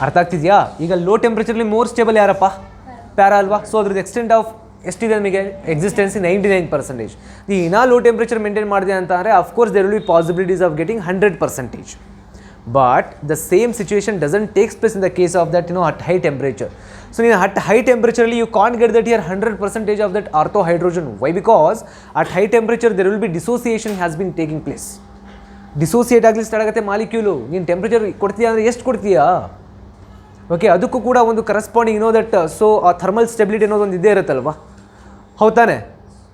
ಅರ್ಥ ಆಗ್ತಿದೆಯಾ? ಈಗ low ಟೆಂಪ್ರೇಚರ್ಲಿ more stable ಯಾರಪ್ಪ? Para ಅಲ್ವಾ? So ಅದ್ರದ್ದು extent of ಎಷ್ಟಿದೆ ನಮಗೆ ಎಕ್ಸಿಸ್ಟೆನ್ಸಿ 99%. ಇನ್ನೂ ಲೋ ಟೆಂಪ್ರೇಚರ್ ಮೇಂಟೈನ್ ಮಾಡಿದೆ ಅಂತ ಅಂದರೆ of course there will be possibilities of getting 100%. But the same situation doesn't take place in the case of that at high temperature. So at high temperature you can't get that here 100% of that ortho hydrogen. Why? Because at high temperature there will be dissociation has been taking place. Dissociate ಆಗಲಿ start ಆಗುತ್ತೆ molecule. ನೀನು temperature ಕೊಡ್ತೀಯಾ ಅಂದರೆ ಎಷ್ಟು ಕೊಡ್ತೀಯಾ? Okay, ಅದಕ್ಕೂ ಕೂಡ ಒಂದು ಕರೆಸ್ಪಾಂಡಿಂಗ್ ದಟ್ ಸೊ ಆ ಥರ್ಮಲ್ ಸ್ಟೆಬಿಲಿಟಿ ಅನ್ನೋದು ಒಂದು ಇದ್ದೇ ಇರುತ್ತಲ್ವಾ, ಹೌದಾನೆ?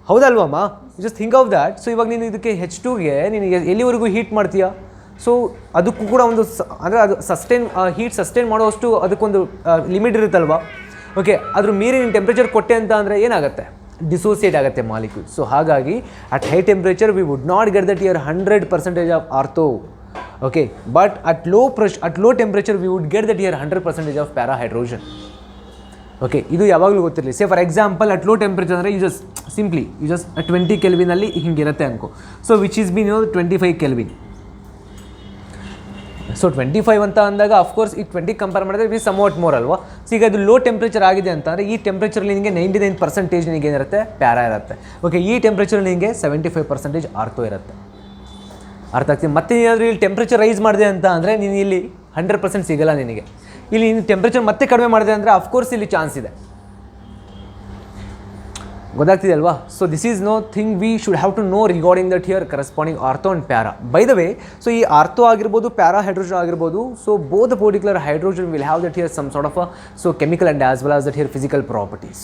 ಹೌದಲ್ವಮ್ಮ? Just think of that. So ಇವಾಗ ನೀನು ಇದಕ್ಕೆ H2ಗೆ ನೀನು ಎಲ್ಲಿವರೆಗೂ ಹೀಟ್ ಮಾಡ್ತೀಯಾ? ಸೊ ಅದಕ್ಕೂ ಕೂಡ ಒಂದು ಅಂದರೆ ಅದು ಹೀಟ್ ಸಸ್ಟೈನ್ ಮಾಡೋವಷ್ಟು ಅದಕ್ಕೊಂದು ಲಿಮಿಟ್ ಇರುತ್ತಲ್ವಾ? ಓಕೆ, ಅದ್ರ ಮೀರಿ ನೀನು ಟೆಂಪ್ರೇಚರ್ ಕೊಟ್ಟೆ ಅಂತ ಅಂದರೆ ಏನಾಗುತ್ತೆ? ಡಿಸೋಸಿಯೇಟ್ ಆಗುತ್ತೆ ಮಾಲಿಕ್ಯೂಲ್. ಸೊ ಹಾಗಾಗಿ at high temperature we would not get that your 100% of ortho. Okay, but at low temperature we would get that your 100% of para hydrogen. Okay, ಇದು ಯಾವಾಗಲೂ ಗೊತ್ತಿರಲಿ. Say for example at low temperature ಅಂದರೆ you just 20 ಕೆಲ್ವಿನಲ್ಲಿ ಹಿಂಗಿರುತ್ತೆ ಅನ್ಕೋ. So which is been 25 kelvin. So 25 ಅಂತ ಅಂದಾಗ of course ಈ 20 ಕಂಪೇರ್ ಮಾಡಿದ್ರೆ ವಿ ಸಮ್ವಾಟ್ ಮೋರ್ ಅಲ್ವಾ. ಸೊ ಈಗ ಅದು ಲೋ ಟೆಂಪ್ರೇಚರ್ ಆಗಿದೆ ಅಂತಂದರೆ ಈ ಟೆಂಪ್ರೇಚರಲ್ಲಿ ನಿಮಗೆ 99% ನಿಮಗೆ ಏನಿರುತ್ತೆ? ಪ್ಯಾರಾ ಇರುತ್ತೆ. ಓಕೆ, ಈ ಟೆಂಪ್ರೇಚರಲ್ಲಿ ನಿಮಗೆ 75% ಆರ್ಥೋ ಇರುತ್ತೆ. ಅರ್ಥ ಆಗ್ತೀನಿ? ಮತ್ತೆ ಏನಾದರೂ ಇಲ್ಲಿ ಟೆಂಪ್ರೇಚರ್ ರೈಸ್ ಮಾಡಿದೆ ಅಂತ ಅಂದರೆ ನೀನು ಇಲ್ಲಿ 100% ಸಿಗಲ್ಲ ನಿನಗೆ. ಇಲ್ಲಿ ನೀನು ಟೆಂಪ್ರೇಚರ್ ಮತ್ತೆ ಕಡಿಮೆ ಮಾಡಿದೆ ಅಂದರೆ ಅಫ್ಕೋರ್ಸ್ ಇಲ್ಲಿ ಚಾನ್ಸ್ ಇದೆ. ಗೊತ್ತಾಗ್ತಿದೆ ಅಲ್ವಾ? So this is no thing we should have to know regarding that here corresponding ortho and para. By the way, so ಈ ಆರ್ಥೋ ಆಗಿರ್ಬೋದು, ಪ್ಯಾರಾ ಹೈಡ್ರೋಜನ್ ಆಗಿರ್ಬೋದು, so both particular hydrogen will have that here some sort of so chemical and as well as that here physical properties.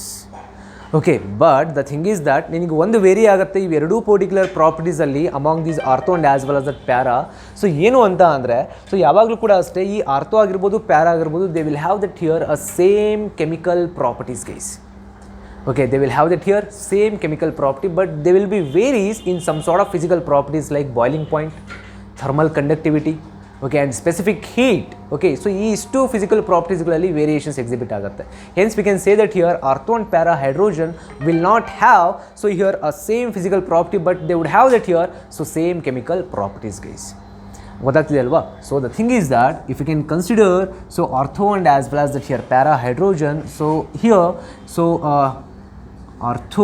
Okay, but the thing is that ನಿನಗೆ ಒಂದು vary ಆಗುತ್ತೆ ಇವೆರಡೂ particular ಪ್ರಾಪರ್ಟೀಸಲ್ಲಿ among these ortho and as well as that para. So ಏನು ಅಂತ ಅಂದರೆ, so ಯಾವಾಗಲೂ ಕೂಡ ಅಷ್ಟೇ ಈ ಆರ್ಥೋ ಆಗಿರ್ಬೋದು, ಪ್ಯಾರಾ ಆಗಿರ್ಬೋದು, they will have that here a same chemical properties guys. Okay, they will have that here same chemical property, but they will be varies in some sort of physical properties like boiling point, thermal conductivity, okay, and specific heat. Okay, so these two physical properties ಗಳಲ್ಲಿ variations exhibit ಆಗುತ್ತೆ. Hence we can say that here ortho and para hydrogen will not have so here a same physical property, but they would have that here so same chemical properties guys. ಗೊತ್ತಾಗ್ತಿದೆ ಅಲ್ವಾ? So the thing is that if you can consider so ortho and as well as that here para hydrogen. So here so ortho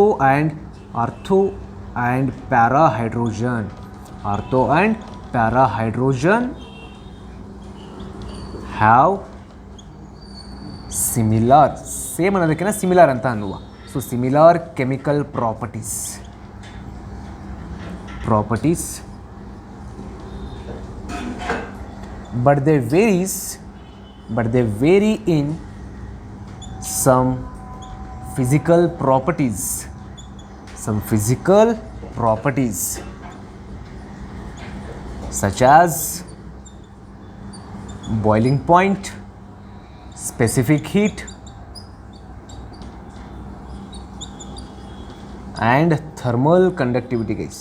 and para hydrogen have similar, same ಅನ್ನೋದಕ್ಕಿಂತ similar ಅಂತ ಅನ್ನುವ. So similar chemical properties but they vary in some physical properties such as boiling point, specific heat and thermal conductivity guys,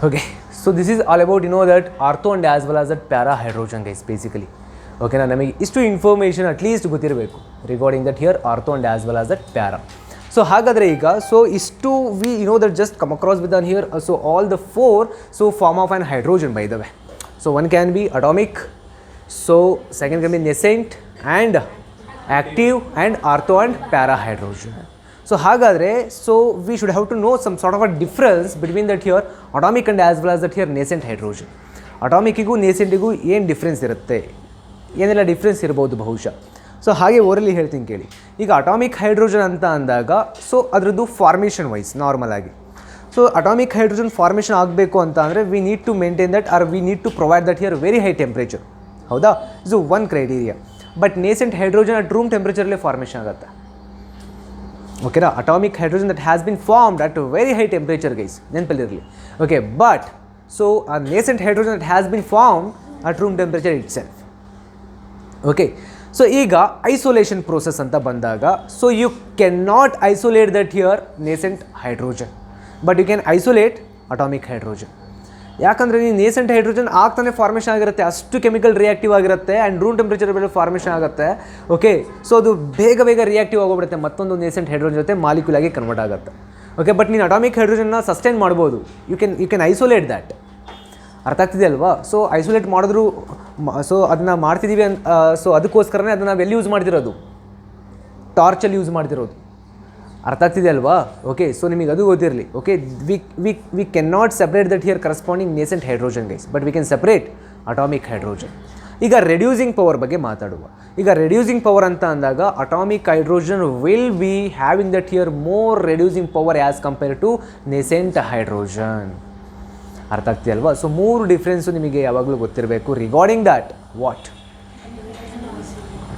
okay. So this is all about that ortho and as well as that para hydrogen guys basically. Okay, na namage istu information at least ಗೊತ್ತಿರಬೇಕು regarding that here ortho and as well as that para. So ಹಾಗಾದರೆ ಈಗ so ಇಷ್ಟು we that just come across with on here so all the four so form of an hydrogen by the way. So one can be atomic, so second can be nascent and active and ortho and para hydrogen. So ಹಾಗಾದರೆ so we should have to know some sort of a difference between that here atomic and as well as that here nascent hydrogen. ಅಟಾಮಿಕ್ಕಿಗೂ ನೇಸೆಂಟಿಗೂ ಏನು difference ಇರುತ್ತೆ, ಏನೆಲ್ಲ difference ಇರ್ಬೋದು ಬಹುಶಃ. So ಹಾಗೆ orally ಹೇಳ್ತೀನಿ ಕೇಳಿ. ಈಗ ಅಟಾಮಿಕ್ ಹೈಡ್ರೋಜನ್ ಅಂತ ಅಂದಾಗ ಸೊ ಅದರದ್ದು ಫಾರ್ಮೇಷನ್ ವೈಸ್ ನಾರ್ಮಲ್ ಆಗಿ ಸೊ ಅಟಾಮಿಕ್ ಹೈಡ್ರೋಜನ್ ಫಾರ್ಮೇಷನ್ ಆಗಬೇಕು ಅಂತ ಅಂದರೆ we need to maintain that or we need to provide that here very high temperature. ಹೌದಾ? ಇದು one criteria. But nascent hydrogen at room ಟೆಂಪ್ರೇಚರಲ್ಲೇ ಫಾರ್ಮೇಷನ್ ಆಗುತ್ತೆ. ಓಕೆನಾ? Atomic hydrogen that has been formed at very high temperature guys, ನೆನಪಲ್ಲಿರಲಿ. Okay, but so ಆ nascent hydrogen that has been formed at room temperature it self. Okay, so ಈಗ isolation process ಅಂತ ಬಂದಾಗ so you can not isolate that here nascent hydrogen, but you can isolate atomic hydrogen. ಯಾಕಂದರೆ ನೀವು nascent hydrogen ಆಗ್ತಾನೆ formation ಆಗಿರುತ್ತೆ, ಅಷ್ಟು chemical reactive ಆಗಿರುತ್ತೆ and room temperature ಮೇಲೆ ಫಾರ್ಮೇಷನ್ ಆಗುತ್ತೆ. ಓಕೆ, ಸೊ ಅದು ಬೇಗ ರಿಯಾಕ್ಟಿವ್ ಆಗೋಗ್ಬಿಡುತ್ತೆ, ಮತ್ತೊಂದು ನೇಸೆಂಟ್ ಹೈಡ್ರೋಜನ್ ಜೊತೆ ಮಾಲಿಕ್ಯೂಲ್ ಆಗಿ ಕನ್ವರ್ಟ್ ಆಗುತ್ತೆ. ಓಕೆ, ಬಟ್ ನೀನು ಅಟಾಮಿಕ್ ಹೈಡ್ರೋಜನ್ನ ಸಸ್ಟೈನ್ ಮಾಡ್ಬೋದು, ಯು ಕ್ಯಾನ್ ಐಸೋಲೇಟ್ ದ್ಯಾಟ್. ಅರ್ಥ ಆಗ್ತಿದೆ ಅಲ್ವಾ? ಸೊ ಐಸೋಲೇಟ್ ಮಾಡಿದ್ರು ಸೊ ಅದನ್ನು ಮಾಡ್ತಿದ್ದೀವಿ ಸೊ ಅದಕ್ಕೋಸ್ಕರನೇ ಅದನ್ನು ನಾವು ಎಲ್ಲಿ ಯೂಸ್ ಮಾಡ್ತಿರೋದು? ಟಾರ್ಚಲ್ಲಿ ಯೂಸ್ ಮಾಡ್ತಿರೋದು. ಅರ್ಥ ಆಗ್ತಿದೆ ಅಲ್ವಾ? ಓಕೆ, ಸೊ ನಿಮಗೆ ಅದು ಗೊತ್ತಿರಲಿ. Okay, we can not separate that here corresponding nascent hydrogen guys, but we can separate atomic hydrogen. ಈಗ ರೆಡ್ಯೂಸಿಂಗ್ ಪವರ್ ಬಗ್ಗೆ ಮಾತಾಡುವ. ಈಗ ರೆಡ್ಯೂಸಿಂಗ್ ಪವರ್ ಅಂತ ಅಂದಾಗ atomic hydrogen will be having that here more reducing power as compare to nascent hydrogen. ಅರ್ಥ ಆಗ್ತಿದೆಯಲ್ವಾ? So 3 difference ನಿಮಗೆ ಯಾವಾಗಲೂ ಗೊತ್ತಿರಬೇಕು regarding that what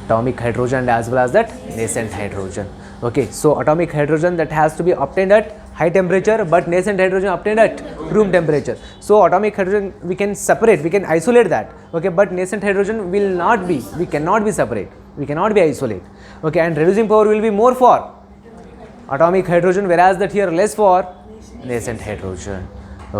atomic hydrogen as well as that nascent hydrogen. Okay, so atomic hydrogen that has to be obtained at high temperature, but nascent hydrogen obtained at room temperature. So atomic hydrogen we can separate, we can isolate that. Okay, but nascent hydrogen will not be, we cannot be separate, we cannot be isolate. Okay, and reducing power will be more for atomic hydrogen, whereas that here less for nascent hydrogen.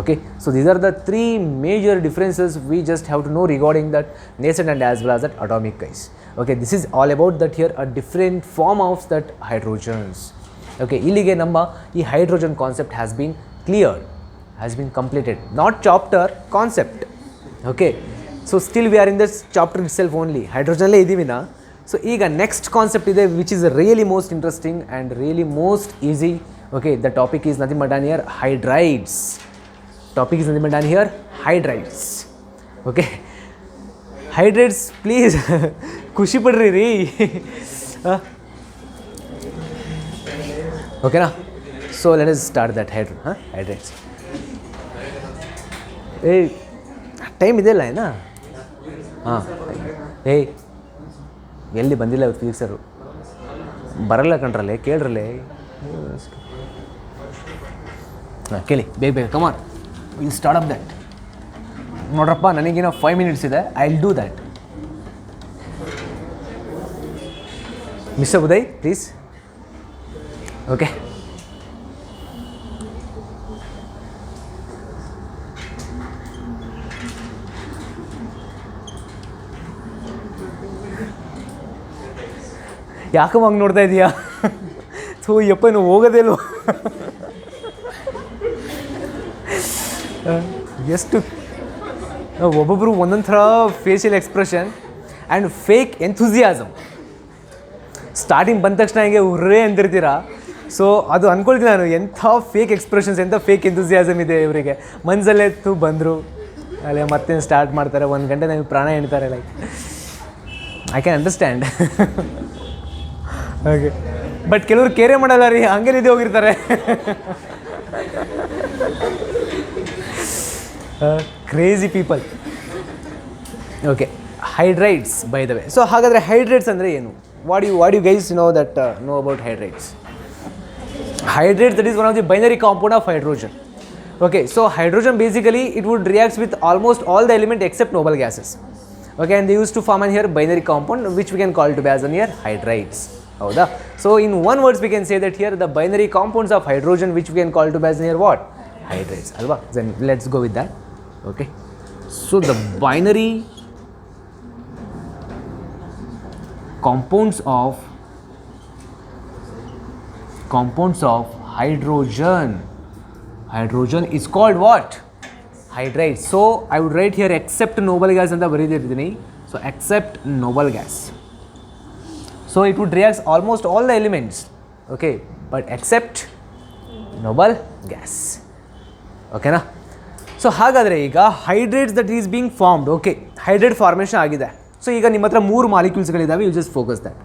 Okay, so these are the 3 major differences we just have to know regarding that nascent and as well as that atomic guys. Okay, this is all about that here a different form of that hydrogens. Okay, illige namma ee hydrogen concept has been cleared, has been completed, not chapter, concept. Okay, so still we are in this chapter itself only, hydrogen le idivi na. So eega next concept ide which is really most interesting and really most easy. Okay, the topic is nothing but down here hydrides. Topic is nothing but down here hydrides. Okay, hydrates please ಖುಷಿ ಪಡ್ರಿ ರೀ. ಓಕೆನಾ? So let us start that hydrates. ಏಯ್ time ಇದೆಯಲ್ಲ ಏನಾ? ಹಾಂ, ಏಯ್ ಎಲ್ಲಿ ಬಂದಿಲ್ಲ ಇವತ್ತು ಫಿಸಿಕ್ಸರು, ಬರಲ್ಲ ಕಣ್ರಲ್ಲೇ, ಕೇಳ್ರಲ್ಲೇ. ಹಾಂ ಕೇಳಿ ಬೇಗ ಬೇಗ, ಕಮಾನ್ ವಿಲ್ ಸ್ಟಾರ್ಟ್ ಅಪ್ ದಟ್. ನೋಡ್ರಪ್ಪ, ನನಗೇನೋ 5 minutes ಇದೆ, I will do that. Mister Uday please. Okay, ಯಾಕಮ್ಮ ಹಂಗೆ ನೋಡ್ತಾ ಇದೀಯಾ? ಥೂ ಯಪ್ಪ, ನೀವು ಹೋಗೋದೇ ಇಲ್ವ? ಎಷ್ಟು ಒಬ್ಬೊಬ್ಬರು ಒಂದೊಂದು ಥರ facial expression and fake enthusiasm. Starting ಬಂದ ತಕ್ಷಣ ಹಿಂಗೆ ಉರ್ರೇ ಅಂತಿರ್ತೀರ. ಸೊ ಅದು ಅಂದ್ಕೊಳ್ತೀನಿ ನಾನು, ಎಂಥ ಫೇಕ್ ಎಕ್ಸ್ಪ್ರೆಷನ್ಸ್, ಎಂಥ ಫೇಕ್ ಎಂಥೂಸಿಯಾಸಮ್ ಇದೆ ಇವರಿಗೆ. ಮನಸ್ಸಲ್ಲೇ ಬಂದರು ಅಲ್ಲೇ ಮತ್ತೆ ಸ್ಟಾರ್ಟ್ ಮಾಡ್ತಾರೆ, 1 ಗಂಟೆ ನಮಗೆ ಪ್ರಾಣ ಎಣ್ತಾರೆ. Like I can understand. Okay, but ಕೆಲವರು ಕೇರೇ ಮಾಡಲ್ಲ ರೀ, ಹಂಗೆ ನಿದ್ದೆ ಹೋಗಿರ್ತಾರೆ. Crazy people. Okay, hydrides by the way. So ಹಾಗಾದರೆ ಹೈಡ್ರೇಟ್ಸ್ ಅಂದರೆ ಏನು? What you guys know that know about hydrates? Hydrates, that is one of the binary compound of hydrogen. Okay, so hydrogen basically it would react with almost all the elements except noble gases. Okay, and they used to form an here binary compound which we can call to be as an here hydrides. Howda? So in one words we can say that here the binary compounds of hydrogen which we can call to be as an here what? Hydrides. Alva? Then let's go with that. Okay, so the binary compounds of hydrogen is called what? Hydrides. So I would write here except noble gas anta baridirtini. So except noble gas. So it would react almost all the elements. Okay, but except noble gas. Okay na? So ಹಾಗಾದರೆ ಈಗ hydrates that is being formed. Okay, hydrate formation ಆಗಿದೆ. So ಈಗ ನಿಮ್ಮ ಹತ್ರ 3 ಮಾಲಿಕ್ಯೂಲ್ಸ್ಗಳಿದ್ದಾವೆ. You just focus that.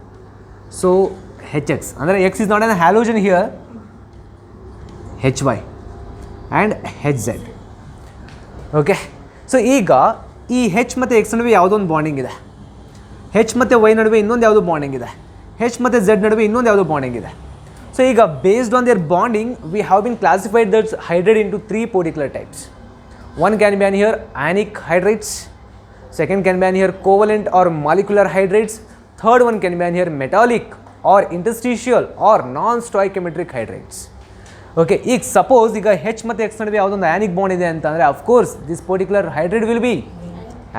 So HX ಅಂದರೆ X is not an halogen here, HY and HZ. Okay, so ಈಗ ಈ H ಮತ್ತು X ನಡುವೆ ಯಾವುದೋ ಒಂದು ಬಾಂಡಿಂಗ್ ಇದೆ, H ಮತ್ತು Y ನಡುವೆ ಇನ್ನೊಂದು ಯಾವುದೋ ಬಾಂಡಿಂಗ್ ಇದೆ, H ಮತ್ತು Z ನಡುವೆ ಇನ್ನೊಂದು ಯಾವುದೋ ಬಾಂಡಿಂಗ್ ಇದೆ. ಸೊ ಈಗ based on there bonding we have been classified that's hydrate into 3 particular types. One can be an here ionic hydrates, second can be an here covalent or molecular hydrates, third one can be an here metallic or interstitial or non-stoichiometric hydrates. Okay, ಈಗ suppose ಈಗ H ಮತ್ತು X ನಡುವೆ ಯಾವುದೊಂದು ಆ್ಯನಿಕ್ bond ಇದೆ ಅಂತಂದರೆ of course this particular hydrate will be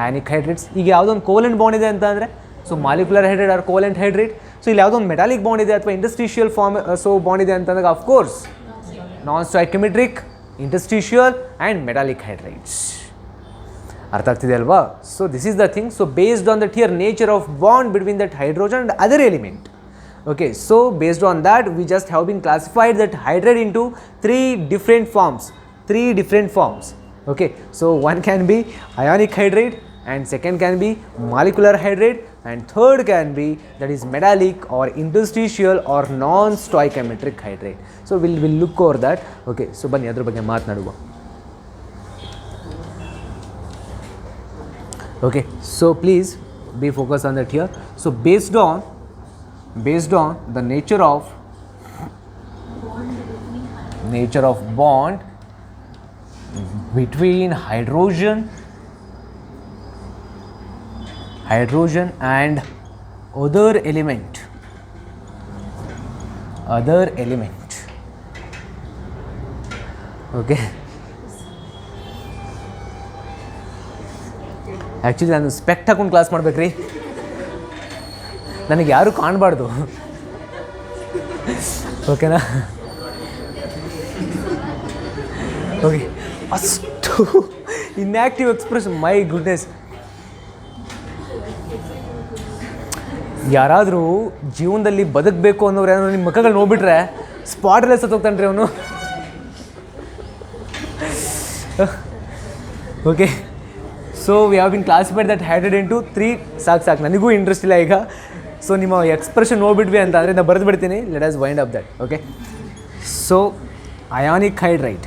ionic hydrates. ಈಗ ಯಾವುದೊಂದು covalent bond ಇದೆ ಅಂತ ಅಂದರೆ so molecular hydrate or covalent hydrate. So ಇಲ್ಲಿ ಯಾವುದೊಂದು ಮೆಟಾಲಿಕ್ ಬಾಂಡ್ ಇದೆ ಅಥವಾ ಇಂಟರ್ಸ್ಟಿಷಿಯಲ್ ಫಾರ್ಮ್ ಸೊ ಬಾಂಡ್ ಇದೆ ಅಂತಂದಾಗ of course non stoichiometric, interstitial and metallic hydrates. ಅರ್ಥ ಆಗ್ತಿದೆ ಅಲ್ವಾ? So this is the thing. So based on that here nature of bond between that hydrogen and other element. Okay, so based on that we just have been classified that hydrate into 3 different forms. Okay, so one can be ionic hydrate, and second can be molecular hydrate, and third can be that is metallic or interstitial or non-stoichiometric hydrate. So we'll look over that. Okay, so ಬನ್ನಿ ಅದ್ರ ಬಗ್ಗೆ ಮಾತನಾಡುವ. Okay, so please be focused on that here. So based on the nature of bond between hydrogen and other element. Okay, actually ನಾನು specs ಹಾಕೊಂಡು class ಮಾಡ್ಬೇಕ್ರಿ, ನನಗೆ ಯಾರೂ ಕಾಣಬಾರ್ದು. ಓಕೆನಾ? ಓಕೆ, ಅಷ್ಟು ಇನ್ಯಾಕ್ಟಿವ್ ಎಕ್ಸ್ಪ್ರೆಷನ್, ಮೈ ಗುಡ್ನೆಸ್. ಯಾರಾದರೂ ಜೀವನದಲ್ಲಿ ಬದುಕಬೇಕು ಅನ್ನೋರು ಏನಾದ್ರು ನಿಮ್ಮ ಮುಖಗಳು ನೋಡ್ಬಿಟ್ರೆ ಸ್ಪಾಟಲ್ಲೇ ಸತ್ತೋಗ್ತಾನೆ ರೀ ಅವನು. Okay, so we have been classified that hydrate into 3. ಸಾಕು, ನನಗೂ ಇಂಟ್ರೆಸ್ಟ್ ಇಲ್ಲ ಈಗ. ಸೊ ನಿಮ್ಮ ಎಕ್ಸ್ಪ್ರೆಷನ್ ನೋಡ್ಬಿಟ್ವಿ ಅಂತ ಅಂದರೆ ನಾನು ಬರೆದು ಬಿಡ್ತೀನಿ. Let us wind up that. Okay, so ionic hydride,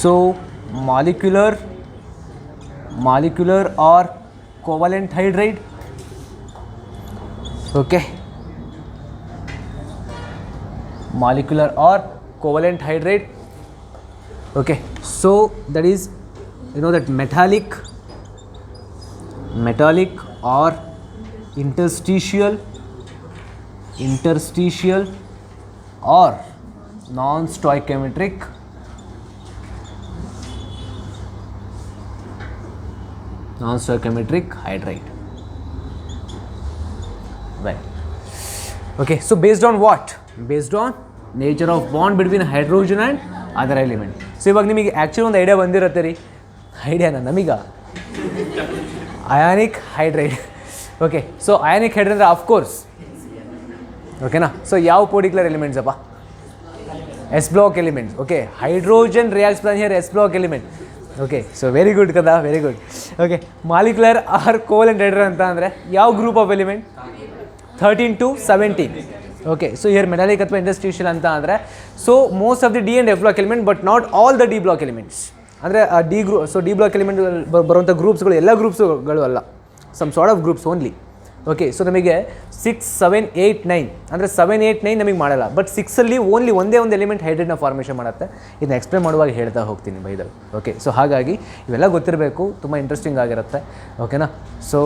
so molecular or covalent hydrate. Okay, molecular or covalent hydrate. Okay, so that is, you know, that metallic or interstitial or non-stoichiometric hydrate. Right. Okay, so based on what? Based on nature of bond between hydrogen and other element. So ಇವಾಗ ನಿಮಗೆ actually ಒಂದು idea ಬಂದಿರುತ್ತೆ ರೀ. ಐಡಿಯಾನ ನಮೀಗ ionic ಹೈಡ್ರೈಟ್. Okay, so ionic ಹೈಡ್ರೈಟ್ ಅಂದರೆ of course ಓಕೆನಾ. So ಯಾವ particular elements ಅಪ್ಪ? S block elements. Okay, hydrogen reacts with here S block element. Okay, so very good kada, very good. Okay, molecular or covalent hydrogen anta andre yav group of element? 13 to 17. Okay, so here metallic athwa interstitial anta andre, so most of the D and F block element, but not all the D block elements. Andre D group, so D block element baruವಂತ groups ಗಳು ಎಲ್ಲ groups ಗಳು ಅಲ್ಲ, some sort of groups only. Okay, so ನಮಗೆ 6, 7, 8, 9 ಅಂದರೆ 7, 8, 9 ನಮಗೆ ಮಾಡಲ್ಲ. But 6ಅಲ್ಲಿ only ಒಂದೇ ಒಂದು ಎಲಿಮೆಂಟ್ ಹೈಡ್ರೇಟ್ನ ಫಾರ್ಮೇಷನ್ ಮಾಡುತ್ತೆ. ಇದನ್ನ ಎಕ್ಸ್ಪ್ಲೇನ್ ಮಾಡುವಾಗ ಹೇಳ್ತಾ ಹೋಗ್ತೀನಿ ಬೈದಲ್ಲಿ. ಓಕೆ, ಸೊ ಹಾಗಾಗಿ ಇವೆಲ್ಲ ಗೊತ್ತಿರಬೇಕು, ತುಂಬ ಇಂಟ್ರೆಸ್ಟಿಂಗ್ ಆಗಿರುತ್ತೆ. ಓಕೆನಾ? ಸೊ